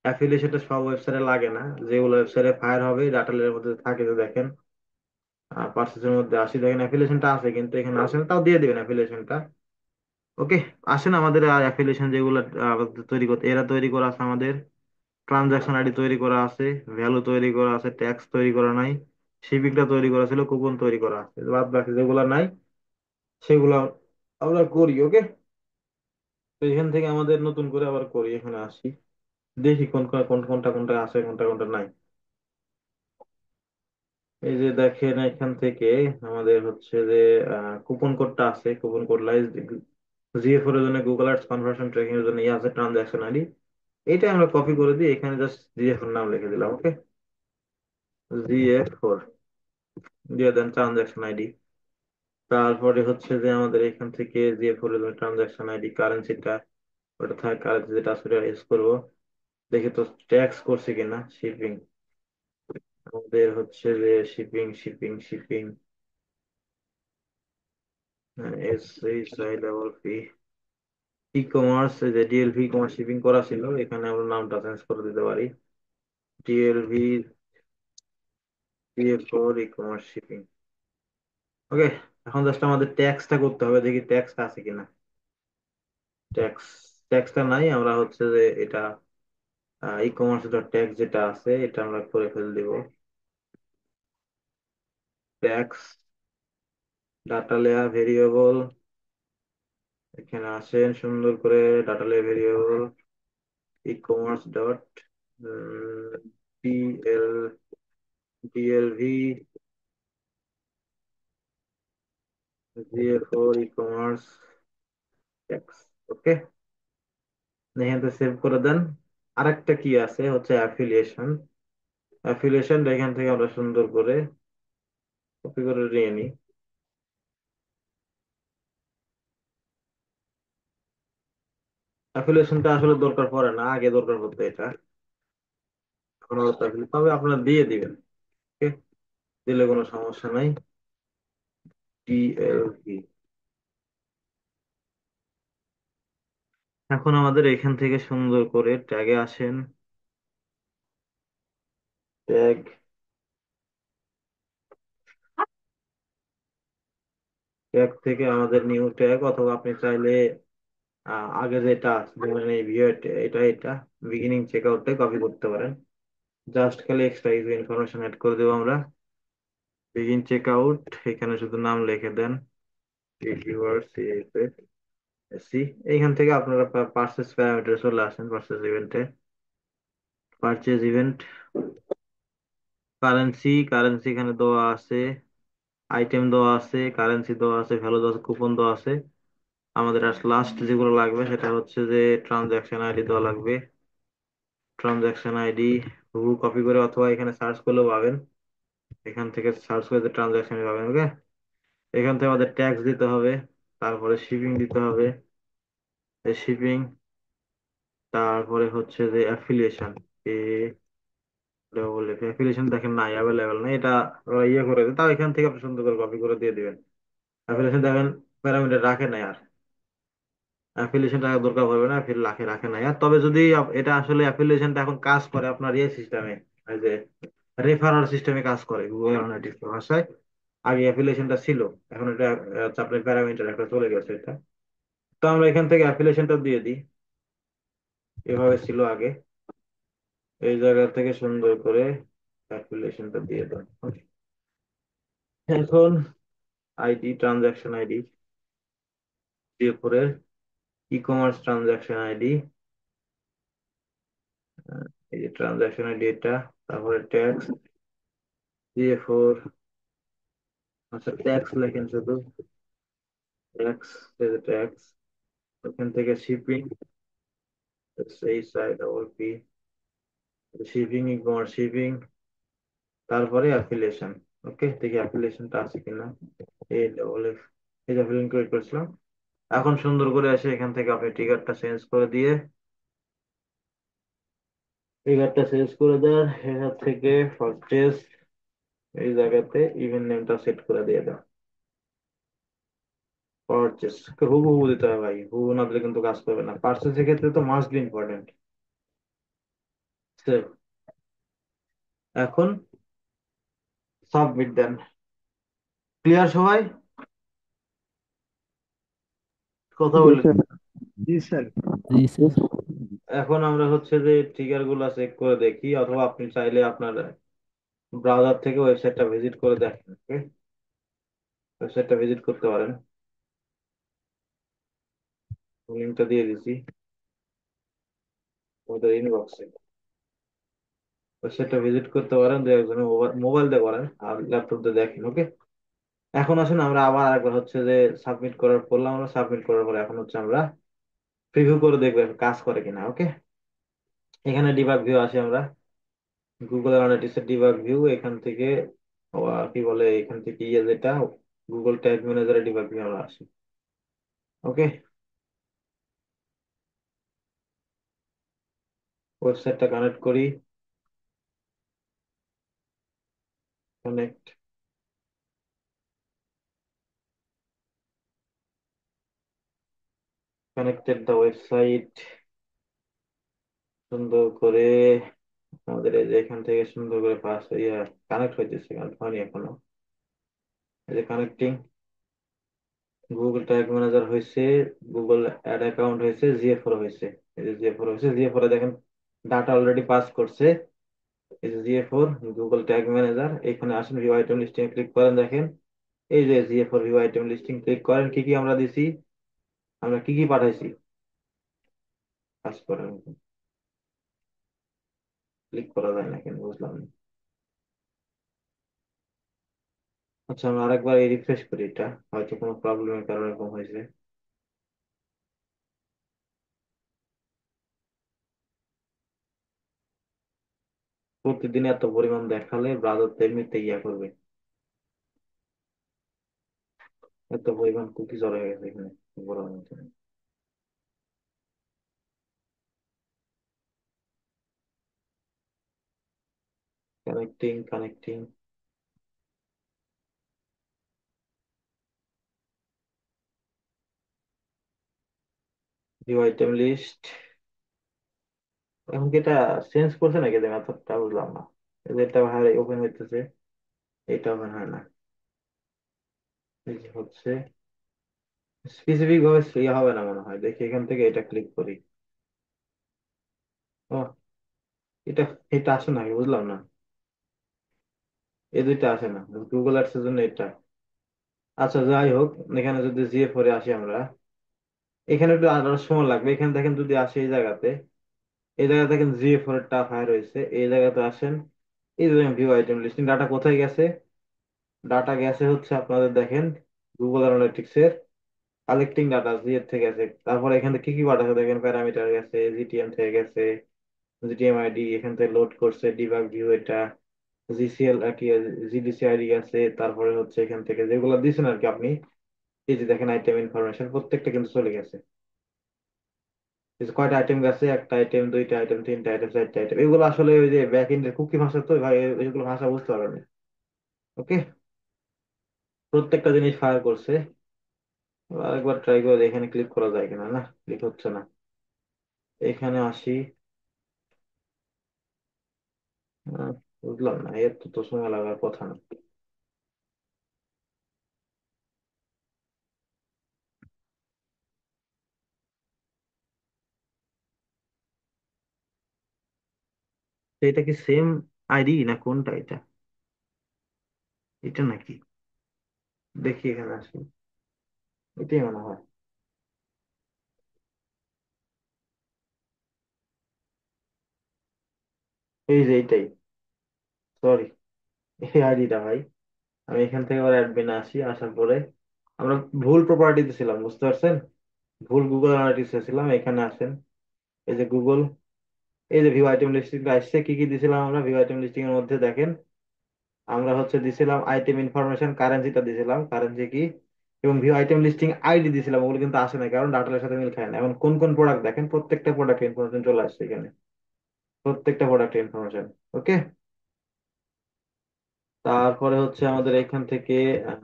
A: অ্যাফিলিয়েশনটা সব ওয়েবসাইটে লাগে না, যেগুলো ওয়েবসাইটে ফায়ার হবে ডাটা লেয়ারের মধ্যে থাকে, যে দেখেন পার্সেসের মধ্যে আসি, দেখেন অ্যাফিলিয়েশনটা আছে কিন্তু এখানে আসে না, তাও দিয়ে দিবেন অ্যাফিলিয়েশনটা, ওকে। আসেন আমাদের অ্যাফিলিয়েশন যেগুলো তৈরি করতে, এরা তৈরি করা আছে আমাদের, ট্রানজাকশন আইডি তৈরি করা আছে, ভ্যালু তৈরি করা আছে, ট্যাক্স তৈরি করা নাই, শিপিংটা তৈরি করা ছিল, কুপন তৈরি করা আছে, বাদ বাকি যেগুলো নাই সেগুলো আমরা করি, ওকে। তো এখান থেকে আমাদের নতুন করে আবার করি, এখানে আসি, দেখি কোনটা কোনটা আছে, কোনটা কোনটা নাই। এই যে দেখেন এখান থেকে আমাদের হচ্ছে যে কুপন কোডটা আছে, কুপন কোড লাইজ GA4 এর জন্য গুগল আর্টস কনভার্সন ট্র্যাকিং এর জন্য ইয়ে আছে ট্রানজাকশন আইডি, এটা আমরা কপি করে দিই, এখানে জাস্ট GA4 নাম লিখে দিলাম, ওকে, GA4 দিয়ে দেন ট্রানজাকশন আইডি। তারপরে হচ্ছে যে আমাদের এখান থেকে GA4 এর ট্রানজাকশন আইডি, কারেন্সিটা, ওটা থাকে কারেন্সি যেটা আসলে ইউজ করবো, দেখি তো ট্যাক্স করছে কিনা, শিপিং, আমাদের হচ্ছে যে shipping shipping shipping, SHI e commerce, যে DLV কমার্স শিপিং করা ছিল, এখানে আমরা নামটা চেঞ্জ করে দিতে পারি, ডিএলভি, ফর ই কমার্স শিপিং। ওকে, এখন জাস্ট আমাদের ট্যাক্সটা করতে হবে, দেখি ট্যাক্সটা আছে কিনা। ট্যাক্স, ট্যাক্সটা নাই, আমরা হচ্ছে যে এটা ই কমার্স ট্যাক্স যেটা আছে এটা আমরা করে ফেল দিব। ট্যাক্স, ডাটা লেয়ার ভেরিয়েবল, এখানে আসেন সুন্দর করে। Data layer variable e commerce dot DL DLV for e commerce tax. Okay, এখান থেকে সেভ করে দেন। আরেকটা কি আছে হচ্ছে অ্যাফিলিয়েশন। অ্যাফিলিয়েশন এখান থেকে আমরা সুন্দর করে কপি করে নিয়ে নিই। অ্যাফিলিয়েশনটা আসলে দরকার পড়ে না, আগে দরকার পড়তো এটা। এখন আর তো তবে আপনারা দিয়ে দিবেন। ওকে, দিলে কোনো সমস্যা নাই। টিএলভি। এখন আমাদের এখান থেকে সুন্দর করে ট্যাগে আসেন। ট্যাগ, ট্যাগ থেকে আমাদের নিউ ট্যাগ, অথবা আপনি চাইলে আগে যেটা আছে, যেমন এই ভিউ, এটা এটা বিগিনিং চেক আউটটাই কপি করতে পারেন। জাস্ট খালি এক্সট্রা কিছু ইনফরমেশন অ্যাড করে দেবো আমরা। বিগিন চেক আউট, এখানে শুধু নাম লিখে দেন রিভিউয়ার সি। এইখান থেকে আপনারা পারচেজ প্যারামিটার চলে আসেন, পারচেজ ইভেন্টে। পারচেজ ইভেন্ট, কারেন্সি, কারেন্সি এখানে দেওয়া আছে, আইটেম দেওয়া আছে, কারেন্সি দেওয়া আছে, ভ্যালু দেওয়া আছে, কুপন দেওয়া আছে। আমাদের লাস্ট যেগুলো লাগবে সেটা হচ্ছে যে ট্রানজাকশন আইডি দেওয়া লাগবে। ট্রানজাকশন আইডি হুবহু কপি করে অথবা এখানে সার্চ করলেও পাবেন। এখান থেকে সার্চ করে ট্রানজাকশন পাবেন। ওকে, এখান থেকে আমাদের ট্যাক্স দিতে হবে, তারপরে শিপিং দিতে হবে, শিপিং, তারপরে হচ্ছে যে অ্যাফিলিয়েশন। ডবল অ্যাফিলিয়েশন দেখেন নাই, অ্যাভেলেবেল নাই, এটা ওরা ইয়ে করে দেয়, তাও এখান থেকে আপনি সুন্দর করে কপি করে দিয়ে দিবেন। অ্যাফিলিয়েশন দেখেন প্যারামিটার রাখে নাই আর, অ্যাফিলিয়েশন টাকা দরকার পড়বে না, ফির রাখে রাখে নাই আর। তবে যদি এটা আসলে অ্যাফিলিয়েশনটা এখন কাজ করে আপনার ইয়ে সিস্টেমে, এই যে রেফারাল সিস্টেমে কাজ করে গুগল অ্যানালিটিক্স ভাষায়। আগে অ্যাফিলিয়েশনটা ছিল, এখন এটা আপনার প্যারামিটার একটা চলে গেছে এটা। তো আমরা এখান থেকে অ্যাফিলিয়েশনটা দিয়ে দিই, এভাবে ছিল আগে। এই জায়গা থেকে সুন্দর করে অ্যাফিলিয়েশনটা দিয়ে দেন। এখন আইডি, ট্রানজাকশন আইডি দিয়ে পরে ই কমার্স ট্রানজাকশন আইডি, এই যে ট্রানজাকশন আইডি এটা, তারপরে ট্যাক্স দিয়ে ফোর, আচ্ছা ট্যাক্স লেখেন শুধু, ট্যাক্স, ট্যাক্স, ওখান থেকে শিপিং, সেই side double P, shipping, e commerce shipping, তারপরে অ্যাফিলিয়েশন। ওকে, দেখি অ্যাফিলিয়েশনটা আছে কিনা। এই ডবল এফ, এই যে অ্যাফিলিয়েশন ক্রিয়েট করেছিলাম। এখন সুন্দর করে এসে এখান থেকে আপনি টিকারটা চেঞ্জ করে দিয়ে, টিকারটা চেঞ্জ করে দেন এখান থেকে পারচেজ, এই জায়গাতে ইভেন্ট নেমটা সেট করে দিয়ে দেন। পারচেজ হুবহু দিতে হবে ভাই, হুবহু না দিলে কিন্তু কাজ করবে না, পারচেজের ক্ষেত্রে তো মাস্ট বি ইম্পর্টেন্ট। এখন সাবমিট দেন। ক্লিয়ার সবাই? কথা
B: জি
A: বলি।
B: স্যার। জি স্যার।
C: জি স্যার।
A: এখন আমরা হচ্ছে যে ট্রিগার গুলা চেক করে দেখি, অথবা আপনি চাইলে আপনার ব্রাউজার থেকে ওয়েবসাইটটা ভিজিট করে দেখেন। ওকে, ওয়েবসাইটটা ভিজিট করতে পারেন, লিঙ্কটা দিয়ে দিছি ওদের ইনবক্সে। ওয়েবসাইটটা ভিজিট করতে পারেন, দু একজনের মোবাইল দিয়ে করেন আর ল্যাপটপ দিয়ে দেখেন। ওকে, এখন আসুন আমরা আবার একবার হচ্ছে যে সাবমিট করার করলাম, আমরা সাবমিট করার পরে এখন হচ্ছে আমরা প্রিভিউ করে দেখবো কাজ করে কিনা। ওকে, এখানে ডিবাগ ভিউ আসি আমরা, গুগল অ্যানালিটিক্স এর ডিবাগ ভিউ, এখান থেকে কি বলে, এখান থেকে ইয়ে যেটা গুগল ট্যাগ ম্যানেজারের ডিবাগ ভিউ আমরা আসি। ওকে, ওয়েবসাইটটা কানেক্ট করি, কানেক্ট, কানেক্টেড দ্য ওয়েবসাইট, সুন্দর করে আমাদের এই যে এখান থেকে সুন্দর করে পাস ইয়া কানেক্ট হইতেছে, কানেক্ট হয়নি এখনো। এই যে কানেক্টিং, গুগল ট্যাগ ম্যানেজার হয়েছে, গুগল অ্যাড অ্যাকাউন্ট হয়েছে, জিএফ4 হয়েছে। এই যে জিএফ4 হয়েছে, জিএফ4 দেখেন ডাটা অলরেডি পাস করছে। এই যে জিএফ4, গুগল ট্যাগ ম্যানেজার, এখানে আসেন ভিউ আইটেম লিস্টিং ক্লিক করেন, দেখেন এই যে জিএফ4 ভিউ আইটেম লিস্টিং ক্লিক করেন, কি কি আমরা দিছি, আমরা কি কি পাঠাইছি, কাজ করেন, ক্লিক করা যায় না কেন বুঝলাম না। আচ্ছা আমরা আরেকবার রিফ্রেশ করি, এটা হয়তো কোনো প্রবলেমের কারণে এরকম হয়েছে। প্রতিদিন এত পরিমাণ দেখালে ব্রাউজার তো এমনিতে ইয়া করবে, এত পরিমাণ কুকি জড়ো হয়ে গেছে এখানে, বড় মতো। Connecting connecting, view item list, এখন কি এটা চেঞ্জ করছে নাকি যে মেথডটা, বুঝলাম না। এই যে এটা ভাই ওপেন হইতেছে, এটা ওপেন হয় না। এই যে হচ্ছে স্পেসিফিক ভাবে ইয়ে হবে না মনে হয়, দেখি এখান থেকে এটা ক্লিক করি। ও, এটা এটা আসে নাকি বুঝলাম না, এই দুইটা আসে না গুগল অ্যাডস এর জন্য এটা। আচ্ছা যাই হোক, এখানে যদি জিএ4 এ আসি আমরা, এখানে একটু আরো সময় লাগবে। এখানে দেখেন যদি আসে এই জায়গাতে, এই জায়গাতে দেখেন জিএ4 এর টা ফায়ার হয়েছে, এই জায়গাতে আসেন, এই যে ভিউ আইটেম লিস্টিং ডাটা কোথায় গেছে, ডাটা গেছে হচ্ছে আপনাদের দেখেন গুগল অ্যানালিটিক্স এর কালেক্টিং ডাটা জি এর থেকে গেছে। তারপরে এখান থেকে কি কি পাঠাচ্ছে দেখেন, প্যারামিটার গেছে, জিটিএম থেকে গেছে, জিটিএম আইডি এখান থেকে লোড করছে, ডিবাগ ভিউ এটা, জিসিএল কি জিডিসি আইডি গেছে, তারপরে হচ্ছে এখান থেকে যেগুলো দিচ্ছেন আর কি আপনি, এই যে দেখেন আইটেম ইনফরমেশন প্রত্যেকটা কিন্তু চলে গেছে। এই যে কয়টা আইটেম গেছে, একটা আইটেম, দুইটা আইটেম, তিনটা আইটেম, চারটা আইটেম, এগুলো আসলে ওই যে ব্যাক এন্ডের কুকি ভাষা তো ভাই, এগুলো ভাষা বুঝতে পারবেন না। ওকে, প্রত্যেকটা জিনিস ফায়ার করছে। আরেকবার ট্রাই করে এখানে ক্লিক করা যায় কিনা, না ক্লিক হচ্ছে না। এখানে আসি, আহ, বুঝলাম না, এর তো তো সময় লাগার কথা না। তো এটা কি সেম আইডি না কোনটা এটা, এটা নাকি, দেখি এখানে আসি, এটাই মনে হয়। এই যে এইটাই, সরি, এই আইডিটা ভাই। আমি এখান থেকে আবার অ্যাডমিনে আসি, আসার পরে আমরা ভুল প্রপার্টিতে ছিলাম, বুঝতে পারছেন, ভুল গুগল অ্যানালিটিক্স ছিলাম। এখানে আসেন, এই যে গুগল, এই যে ভিউ আইটেম লিস্টিং আসছে, কি কি দিছিলাম আমরা ভিউ আইটেম লিস্টিং এর মধ্যে দেখেন, আমরা হচ্ছে দিছিলাম আইটেম ইনফরমেশন, কারেন্সিটা দিছিলাম, কারেন্সি কি, এবং ভিউ আইটেম লিস্টিং আইডি দিছিলাম, ওগুলো কিন্তু আসে না কারণ ডাটার সাথে মিল খায় না। এখন কোন কোন প্রোডাক্ট দেখেন, প্রত্যেকটা প্রোডাক্ট ইনফরমেশন চলে আসছে এখানে, প্রত্যেকটা প্রোডাক্ট ইনফরমেশন। ওকে, তারপরে হচ্ছে আমাদের এখান থেকে আহ,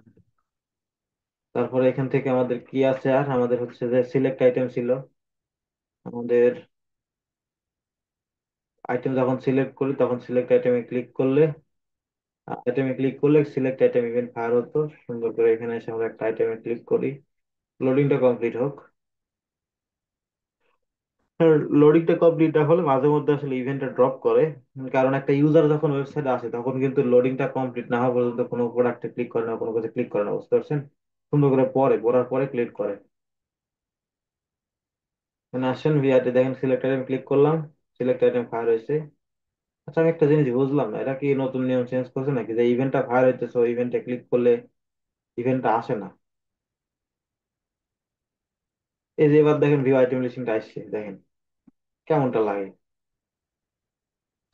A: তারপরে এখান থেকে আমাদের কি আছে, আর আমাদের হচ্ছে যে সিলেক্ট আইটেম ছিল, আমাদের আইটেম যখন সিলেক্ট করি তখন সিলেক্ট আইটেমে ক্লিক করলে, সিলেক্ট আইটেম ইভেন্ট ফায়ার হতো সুন্দর করে। এখানে এসে আমরা একটা আইটেমে ক্লিক করি, লোডিংটা কমপ্লিট হোক। লোডিংটা কমপ্লিট না হলে মাঝে মধ্যে আসলে ইভেন্টটা ড্রপ করে, কারণ একটা ইউজার যখন ওয়েবসাইটে আসে তখন কিন্তু লোডিংটা কমপ্লিট না হওয়া পর্যন্ত কোনো প্রোডাক্টে ক্লিক করে না, কোনো কিছু ক্লিক করে না, বুঝতে পারছেন। সুন্দর করে পরে পড়ার পরে ক্লিক করে। মানে আসেন ভিআইতে দেখেন সিলেক্ট আইটেম ক্লিক করলাম, সিলেক্ট আইটেম ফায়ার হয়েছে। আচ্ছা আমি একটা জিনিস বুঝলাম না, এটা কি নতুন নিয়ম চেঞ্জ করছে নাকি, যে ইভেন্টটা ফায়ার হইতেছে ওই ইভেন্টে ক্লিক করলে ইভেন্টটা আসে না। এই যে এবার দেখেন ভিউ আইটেম লিস্টিংটা আসছে, দেখেন কেমনটা লাগে,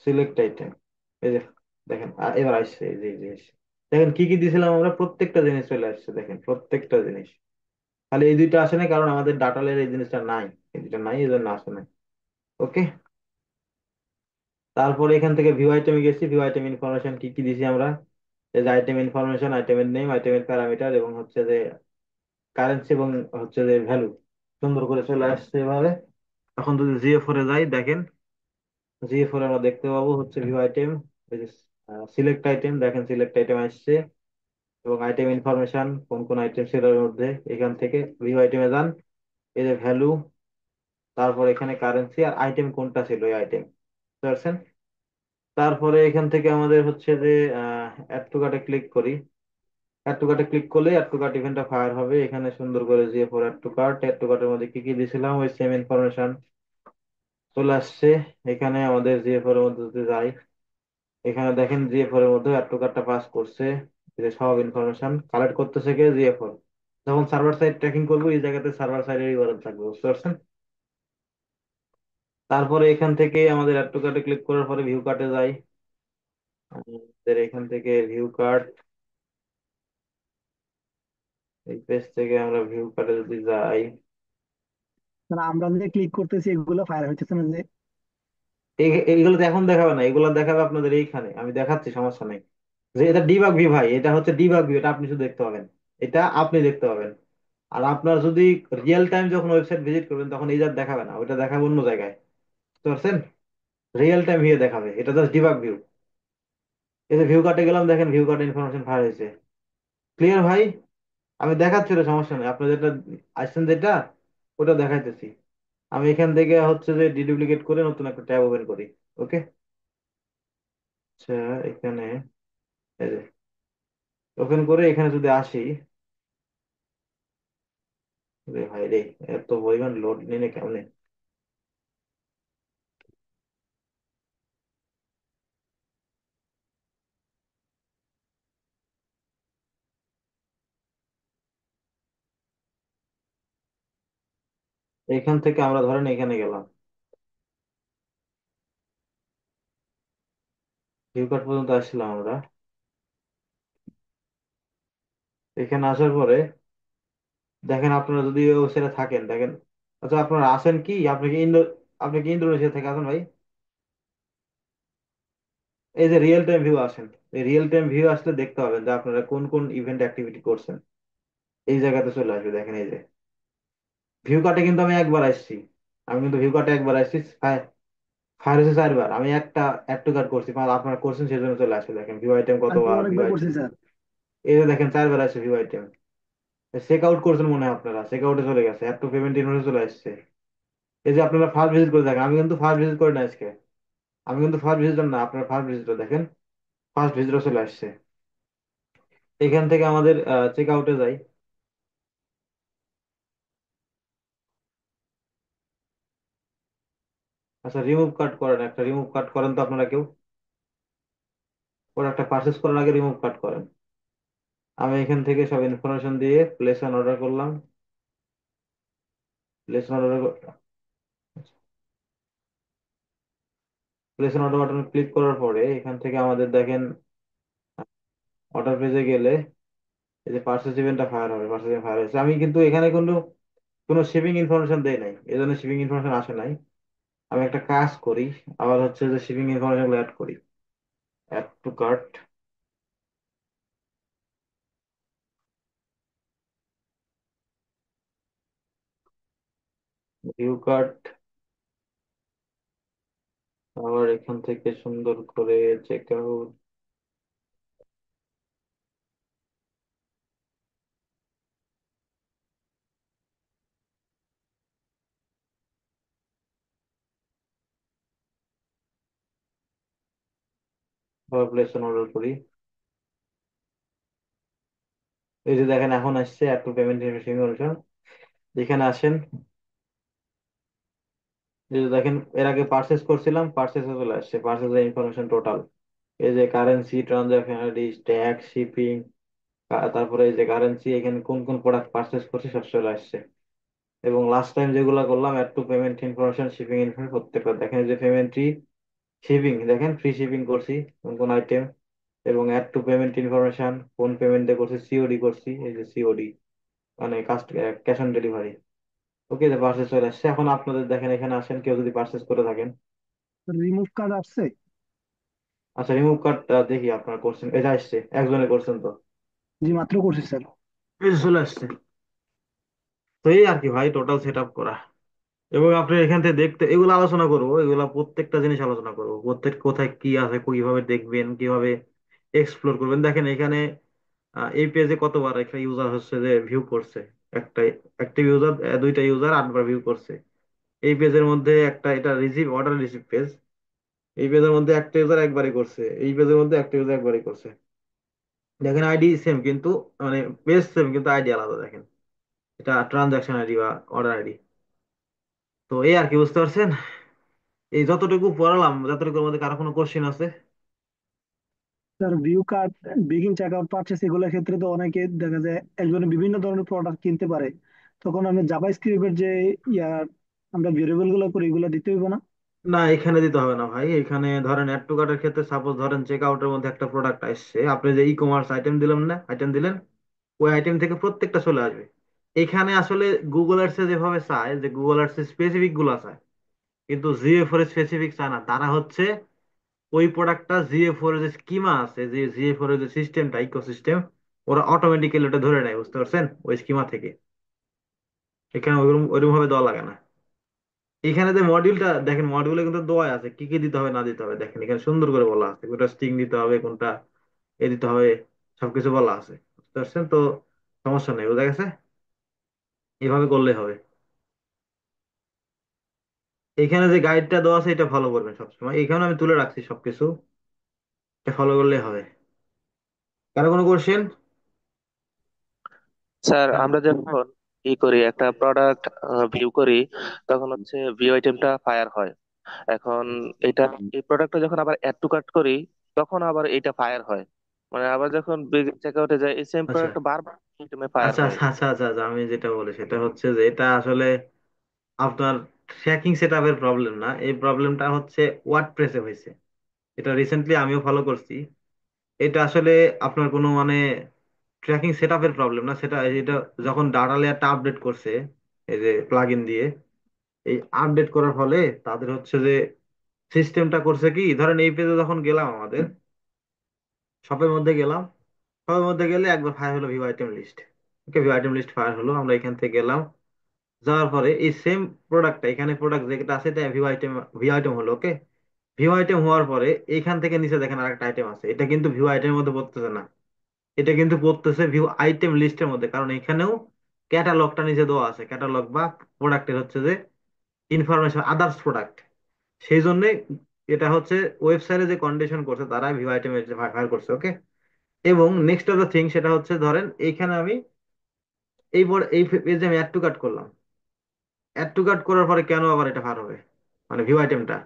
A: সিলেক্ট আইটেম, এই যে দেখেন এবার আসছে, এই যে এই যে আসছে। দেখেন কি কি দিয়েছিলাম আমরা, প্রত্যেকটা জিনিস চলে আসছে, দেখেন প্রত্যেকটা জিনিস। খালি এই দুইটা আসে না কারণ আমাদের ডাটা লেয়ার এই জিনিসটা নাই, এই দুইটা নাই এই জন্য আসে না। ওকে, তারপরে এখান থেকে ভিউ আইটেমে গেছি, ভিউ আইটেম ইনফরমেশন কি কি দিছি আমরা, এই যে আইটেম ইনফরমেশন, আইটেমের নেম, আইটেমের প্যারামিটার, এবং হচ্ছে যে কারেন্সি, এবং হচ্ছে যে ভ্যালু, সুন্দর করে চলে আসছে এভাবে। এখন যদি জিএ4 এ যাই দেখেন, জিএফ4 আমরা দেখতে পাবো হচ্ছে ভিউ আইটেম, এই যে সিলেক্ট আইটেম, দেখেন সিলেক্ট আইটেম আসছে, এবং আইটেম ইনফরমেশন কোন কোন আইটেম ছিল এর মধ্যে, এখান থেকে ভিউ আইটেমে যান, এই যে ভ্যালু, তারপর এখানে কারেন্সি আর আইটেম কোনটা ছিল এই আইটেম পারছেন। তারপরে এখান থেকে আমাদের হচ্ছে যে অ্যাড টু কার্টে ক্লিক করি। অ্যাড টু কার্টে ক্লিক করলে অ্যাড টু কার্ট ইভেন্টটা ফায়ার হবে, এখানে সুন্দর করে জিএফ4 অ্যাড টু কার্টের মধ্যে কি কি দিয়েছিলাম ওই সেম ইনফরমেশন চলে আসছে। এখানে আমাদের জিএফ4 এর মধ্যে যদি যাই, এখানে দেখেন জিএফ4 এর মধ্যে অ্যাড টু কার্টটা পাস করছে, এই যে সব ইনফরমেশন কালেক্ট করতেছে কে, জিএফ4। যখন সার্ভার সাইড ট্র্যাকিং করবো এই জায়গাতে সার্ভার সাইডের ইউআরএল থাকবে, বুঝতে পারছেন। তারপরে এখান থেকে আমাদের অ্যাড টু কার্টে ক্লিক করার পরে ভিউ কার্টে যাই। আমাদের এখান থেকে ভিউ কার্ট, এই পেজ থেকে আমরা ভিউ কার্টে যদি যাই,
B: মানে আমরা যে ক্লিক করতেছি এগুলো ফায়ার হইতেছে না যে?
A: এইগুলো তো এখন দেখাবে না, এগুলো দেখাবে আপনাদের এইখানে, আমি দেখাচ্ছি, সমস্যা নেই। যে এটা ডিবাগ ভিউ ভাই, এটা হচ্ছে ডিবাগ ভিউ, এটা আপনি শুধু দেখতে পাবেন, এটা আপনি দেখতে পাবেন। আর আপনার যদি রিয়েল টাইম যখন ওয়েবসাইট ভিজিট করবেন তখন এই যা দেখাবে না, ওইটা দেখাবে অন্য জায়গায়, বুঝতে পারছেন। রিয়েল টাইম ভিউ দেখাবে, এটা জাস্ট ডিবাগ ভিউ। এই যে ভিউ কার্টে গেলাম, দেখেন ভিউ কার্টে ইনফরমেশন ফায়ার হয়েছে, ক্লিয়ার ভাই। আমি দেখাচ্ছি, ওটা সমস্যা নেই, আপনার যেটা আসছেন যেটা ওটা দেখাইতেছি। আমি এখান থেকে হচ্ছে যে ডিডুপ্লিকেট করে নতুন একটা ট্যাব ওপেন করি। ওকে, আচ্ছা, এখানে এই যে ওপেন করে এখানে যদি আসি, রে ভাই রে, এত পরিমাণ লোড নিয়ে কেমনে। এখান থেকে আমরা ধরেন এখানে গেলাম, ভিউ কার্ট পর্যন্ত আসছিলাম আমরা। এখানে আসার পরে দেখেন আপনারা যদি ওয়েবসাইটে থাকেন, দেখেন, আচ্ছা আপনারা আছেন কি, আপনি কি ইন্দোনেশিয়া থেকে আছেন ভাই? এই যে রিয়েল টাইম ভিউ আসেন, এই রিয়েল টাইম ভিউ আসলে দেখতে পাবেন যে আপনারা কোন কোন ইভেন্ট অ্যাক্টিভিটি করছেন, এই জায়গাতে চলে আসবে, দেখেন এই যে ভিউ কার্টে কিন্তু আমি একবার আসছি, আমি কিন্তু ভিউ কার্টে একবার আসছি, ফায়ার হয়েছে 4 বার, আমি একটা অ্যাড টু কার্ট করছি, আপনারা করছেন সেই জন্য চলে আসবে, দেখেন ভিউ আইটেম
B: আমি
A: কতবার, ভিউ
B: অনেকবার
A: আইটেম
B: করছি স্যার।
A: এই যে দেখেন 4 বার আসছে ভিউ আইটেম। চেক আউট করছেন মনে হয় আপনারা, চেক আউটে চলে গেছে, অ্যাড টু পেমেন্ট ইনভয়েসে চলে আসছে। এই যে আপনারা ফার্স্ট ভিজিট করে দেখেন, আমি কিন্তু ফার্স্ট ভিজিট করি না আজকে, আমি কিন্তু ফার্স্ট ভিজিটর না, আপনার ফার্স্ট ভিজিটর দেখেন, ফার্স্ট ভিজিটর চলে আসছে। এখান থেকে আমাদের চেক আউটে যাই। আচ্ছা, রিমুভ কাট করেন, একটা রিমুভ কাট করেন তো আপনারা কেউ, ওরা একটা পারচেস করার আগে রিমুভ কাট করেন। আমি এখান থেকে সব ইনফরমেশন দিয়ে প্লেস অন অর্ডার করলাম, place on order, place on order বাটনে ক্লিক করার পরে এখান থেকে আমাদের দেখেন অর্ডার পেজে গেলে এই যে পার্সেস ইভেন্টটা ফায়ার হবে, পার্সেস ইভেন্ট ফায়ার হয়েছে। আমি কিন্তু এখানে কোনো কোনো শিপিং ইনফরমেশন দেই নাই, এই জন্য শিপিং ইনফরমেশন আসে নাই। আমি একটা কাজ করি, আবার হচ্ছে যে শিপিং ইনফরমেশন অ্যাড করি, add to cart, view cart, আবার এখান থেকে সুন্দর করে চেক আউট, আবার প্লেস অর্ডার করি। এই যে দেখেন এখন আসছে অ্যাড টু পেমেন্ট ইনফরমেশন, এখানে আসেন, এই যে দেখেন এর আগে পার্চেস করছিলাম, পার্চেসে চলে আসছে পার্চেস ইনফরমেশন টোটাল, এই যে currency, transaction ID, tax, shipping, তারপরে এই যে কারেন্সি, এখানে কোন কোন প্রোডাক্ট পার্চেস করছি সব চলে আসছে। এবং লাস্ট টাইম যেগুলো করলাম add to payment information, shipping information, প্রত্যেকটা দেখেন এই যে পেমেন্ট্রি, শিপিং, দেখেন ফ্রি শিপিং করছি কোন কোন আইটেম, এবং অ্যাড টু পেমেন্ট ইনফরমেশন কোন পেমেন্টে করছি, সিওডি করছি, এই যে সিওডি মানে ক্যাশ অন ডেলিভারি। ওকে, যে পার্সেস চলে আসছে, এখন আপনাদের দেখেন এখানে আসেন কেউ যদি পার্সেস করে থাকেন।
B: রিমুভ কার্ড আসছে?
A: আচ্ছা, রিমুভ কার্ড দেখি আপনারা করছেন, এটা আসছে, একজনে করছেন তো,
B: জি মাত্র করছি স্যার।
A: এই যে চলে আসছে। তো এই আর কি ভাই, টোটাল সেট আপ করা। এবং আপনি এখান থেকে দেখতে, এগুলো আলোচনা করবো, এগুলা প্রত্যেকটা জিনিস আলোচনা করবো, প্রত্যেক কোথায় কি আছে, কিভাবে দেখবেন, কিভাবে এক্সপ্লোর করবেন। দেখেন এখানে এই পেজে কতবার একটা ইউজার হচ্ছে যে ভিউ করছে, একটা অ্যাক্টিভ ইউজার, দুইটা ইউজার 8 বার ভিউ করছে। এই পেজের মধ্যে একটা, এটা রিসিভ অর্ডার রিসিভ পেজ, এই পেজের মধ্যে একটা ইউজার একবারই করছে, এই পেজের মধ্যে একটা ইউজার একবারই করছে। দেখেন আইডি সেম কিন্তু, মানে পেজ সেম কিন্তু আইডি আলাদা। দেখেন এটা ট্রানজাকশন আইডি বা অর্ডার আইডি। তো এই আর কি, বুঝতে পারছেন? এই যতটুকু পড়ালাম, যতটুকুর মধ্যে কারো কোনো কোশ্চেন আছে?
B: Sir view card, begin checkout, purchase এগুলোর ক্ষেত্রে তো অনেকে দেখা যায় একজনে বিভিন্ন ধরনের প্রোডাক্ট কিনতে পারে, তখন আমি জাভা স্ক্রিপ্টের যে ইয়ার আমরা ভেরিয়েবল গুলো করি এগুলো দিতে হইব না?
A: না, এখানে দিতে হবে না ভাই। এখানে ধরেন অ্যাড টু কার্টের ক্ষেত্রে সাপোজ ধরেন চেক আউটের মধ্যে একটা প্রোডাক্ট আসছে, আপনি যে ই কমার্স আইটেম দিলাম না, আইটেম দিলেন, ওই আইটেম থেকে প্রত্যেকটা চলে আসবে। এখানে আসলে গুগল আর্টসে যেভাবে চায়, যে গুগল আর্টসে স্পেসিফিক গুলা চায়, কিন্তু জিএফ এর স্পেসিফিক চায় না। তারা হচ্ছে ওই প্রোডাক্টটা জিএফ এর যে স্কিমা আছে, যে জিএফ এর যে সিস্টেমটা, ইকোসিস্টেম, ওরা অটোমেটিক্যালি ওটা ধরে নেয়, বুঝতে পারছেন, ওই স্কিমা থেকে। এখানে ওইরকম ওইরকম ভাবে দেওয়া লাগে না। এখানে যে মডিউলটা দেখেন, মডিউলে কিন্তু দেওয়া আছে কি কি দিতে হবে না দিতে হবে। দেখেন এখানে সুন্দর করে বলা আছে কোনটা স্ট্রিং দিতে হবে, কোনটা এ দিতে হবে, সবকিছু বলা আছে, বুঝতে পারছেন তো? সমস্যা নেই, বুঝা গেছে? এইভাবে করলে হবে। এখানে যে গাইডটা দেওয়া আছে এটা ফলো করবেন সবসময়, এখানে আমি তুলে রাখছি সবকিছু, এটা ফলো করলে হবে। কারো কোনো কোশ্চেন?
C: স্যার আমরা যখন ই করি একটা প্রোডাক্ট ভিউ করি, তখন হচ্ছে ভিউ আইটেমটা ফায়ার হয়। এখন এটা, এই প্রোডাক্টটা যখন আবার অ্যাড টু কার্ট করি, তখন আবার এটা ফায়ার হয়। মানে আবার যখন চেক আউটে যায় এই সেম
A: আচ্ছা
C: প্রোডাক্টটা বারবার আইটেমে ফায়ার
A: আচ্ছা
C: হয়।
A: আচ্ছা আচ্ছা আচ্ছা আচ্ছা, আমি যেটা বলি সেটা হচ্ছে যে এটা আসলে আপনার ট্র্যাকিং সেট আপের প্রবলেম না, এই প্রবলেমটা হচ্ছে ওয়ার্ডপ্রেসে হয়েছে। এটা রিসেন্টলি আমিও ফলো করছি। এটা আসলে আপনার কোনো মানে ট্র্যাকিং সেট আপের প্রবলেম না, সেটা এটা যখন ডাটা লেয়ারটা আপডেট করছে, এই যে প্লাগ ইন দিয়ে, এই আপডেট করার ফলে তাদের হচ্ছে যে সিস্টেমটা করছে কি, ধরেন এই পেজে যখন গেলাম, আমাদের শপের মধ্যে গেলাম, শপের মধ্যে গেলে একবার ফায়ার হলো ভিউ আইটেম লিস্ট। ওকে, ভিউ আইটেম লিস্ট ফায়ার হলো, আমরা এখান থেকে গেলাম, যাওয়ার পরে এই সেম প্রোডাক্টটা, এখানে প্রোডাক্ট যেটা আছে এটা ভিউ আইটেম হলো। ওকে, ভিউ আইটেম হওয়ার পরে এইখান থেকে নিচে দেখেন আরেকটা আইটেম আছে, এটা কিন্তু ভিউ আইটেমের মধ্যে পড়তেছে না, এটা কিন্তু পড়তেছে ভিউ আইটেম লিস্টের মধ্যে, কারণ এখানেও ক্যাটালগটা নিচে দেওয়া আছে, ক্যাটালগ বা প্রোডাক্টের হচ্ছে যে ইনফরমেশন, আদার্স প্রোডাক্ট। সেই জন্য এটা হচ্ছে ওয়েবসাইটে যে কন্ডিশন করছে তারা ভিউ আইটেম ফায়ার করছে। ওকে, এবং নেক্সট অফ দ্য থিং সেটা হচ্ছে ধরেন এইখানে আমি এই পেজে আমি অ্যাড টু কার্ট করলাম, অ্যাড টু কার্ট করার পরে কেন আবার এটা ফায়ার হবে, মানে ভিউ আইটেমটা?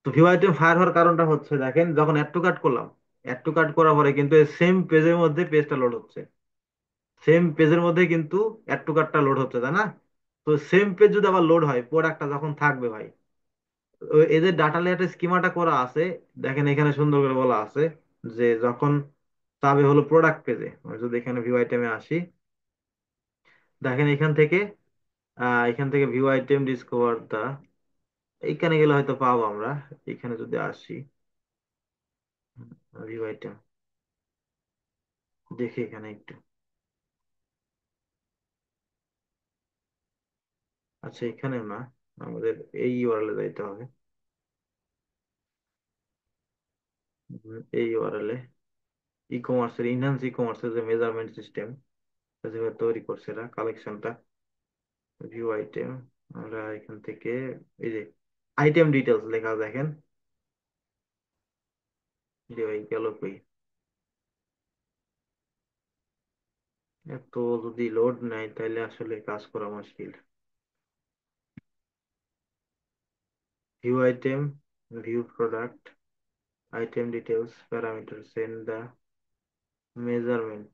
A: তো ভিউ আইটেম ফায়ার হওয়ার কারণটা হচ্ছে, দেখেন যখন অ্যাড টু কার্ট করলাম, অ্যাড টু কার্ট করার পরে কিন্তু সেম পেজের মধ্যে পেজটা লোড হচ্ছে, সেম পেজের মধ্যে কিন্তু অ্যাড টু কার্টটা লোড হচ্ছে, তাই না? তো সেম পেজ যদি আবার লোড হয়, প্রোডাক্টটা যখন থাকবে ভাই, এদের ডাটা লেয়ারের স্কিমাটা করা আছে। দেখেন এখানে সুন্দর করে বলা আছে যে যখন যাবে হলো প্রোডাক্ট পেজে, আমি যদি এখানে ভিউ আইটেমে আসি, দেখেন এখান থেকে ভিউ আইটেম ডিসকভার দা, এইখানে গেলে হয়তো পাবো আমরা। এখানে যদি আসি, ভিউ আইটেম দেখি এখানে একটু। আচ্ছা, এখানেও না, আমাদের এই ইউআরএল যাইতে হবে। এই ইউআরএল এ ই কমার্সের, ইনহ্যান্স ই কমার্সের যে মেজারমেন্ট সিস্টেম যেভাবে তৈরি করছে এরা, কালেকশনটা, ভিউ আইটেম, আমরা এখান থেকে এই যে আইটেম ডিটেলস লেখা, দেখেন গেল কই, এত যদি লোড নেয় তাহলে আসলে কাজ করা মুশকিল। View item, view product, item details, parameter, send the measurement,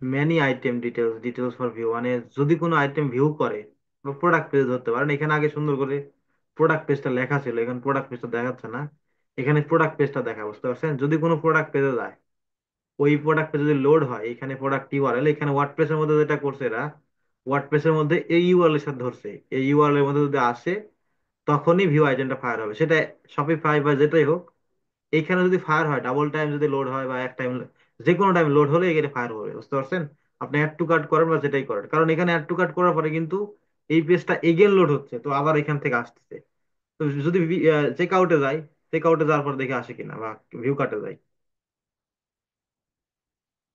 A: many item details, details for view, মানে যদি কোনো আইটেম ভিউ করে বা প্রোডাক্ট পেজ ধরতে পারেন, এখানে আগে সুন্দর করে প্রোডাক্ট পেজটা লেখা ছিল, এখানে প্রোডাক্ট পেজটা দেখাচ্ছে না, এখানে প্রোডাক্ট পেজটা দেখা, বুঝতে পারছেন? যদি কোনো প্রোডাক্ট পেজে যায়, ওই প্রোডাক্টটা যদি লোড হয়, এখানে প্রোডাক্ট ইউআরএল, এখানে ওয়ার্ডপ্রেসের মধ্যে যেটা করছে এরা, ওয়ার্ডপ্রেসের মধ্যে এই ইউআরএল এর সাথে ধরছে, এই ইউআরএল এর মধ্যে যদি আসে, তখনই ভিউ আইটেমটা ফায়ার হবে, সেটা শপিফাই বা যেটাই হোক। এইখানে যদি ফায়ার হয়, ডাবল টাইম যদি লোড হয় বা এক টাইম, যে কোনো টাইম লোড হলে এখানে ফায়ার হবে, বুঝতে পারছেন? আপনি অ্যাড টু কার্ট করেন বা যেটাই করেন, কারণ এখানে অ্যাড টু কার্ট করার পরে কিন্তু এই পেজটা এগেন লোড হচ্ছে, তো আবার এখান থেকে আসতেছে। তো যদি চেক আউটে যাই, চেক আউটে যাওয়ার পর দেখে আসে কিনা, বা ভিউ কার্টে যাই,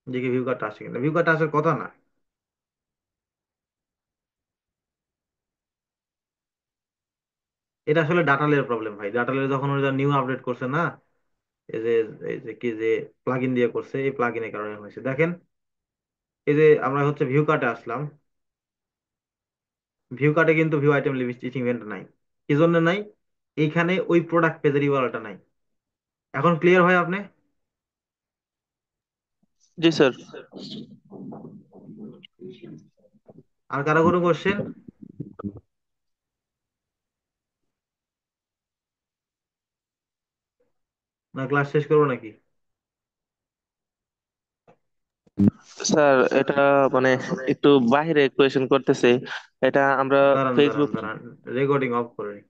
A: দেখি ভিউ কার্টটা আসে কিনা। ভিউ কার্টে আসার কথা না। এটা আসলে ডাটা লেয়ার প্রবলেম ভাই। ডাটা লেয়ার যখন ওরা নিউ আপডেট করছে না, এই যে এই যে কি যে প্লাগইন দিয়ে করছে, এই প্লাগইনের কারণে হয়েছে। দেখেন, এই যে আমরা হচ্ছে ভিউ কার্টে আসলাম, ভিউ কার্টে কিন্তু ভিউ আইটেম লিস্টিং ইভেন্ট নাই। কি জন্য নাই? এইখানে ওই প্রোডাক্ট পেজের ইউআরএলটা নাই। এখন ক্লিয়ার হয় আপনি?
C: জি স্যার।
A: আর কারো কোনো কোশ্চেন? না ক্লাস শেষ করবো নাকি?
C: স্যার এটা মানে একটু বাইরে কোয়েশন করতেছে, এটা আমরা
A: দাঁড়ান দাঁড়ান
C: ফেসবুক।
A: দাঁড়ান, রেকর্ডিং অফ করে নিই।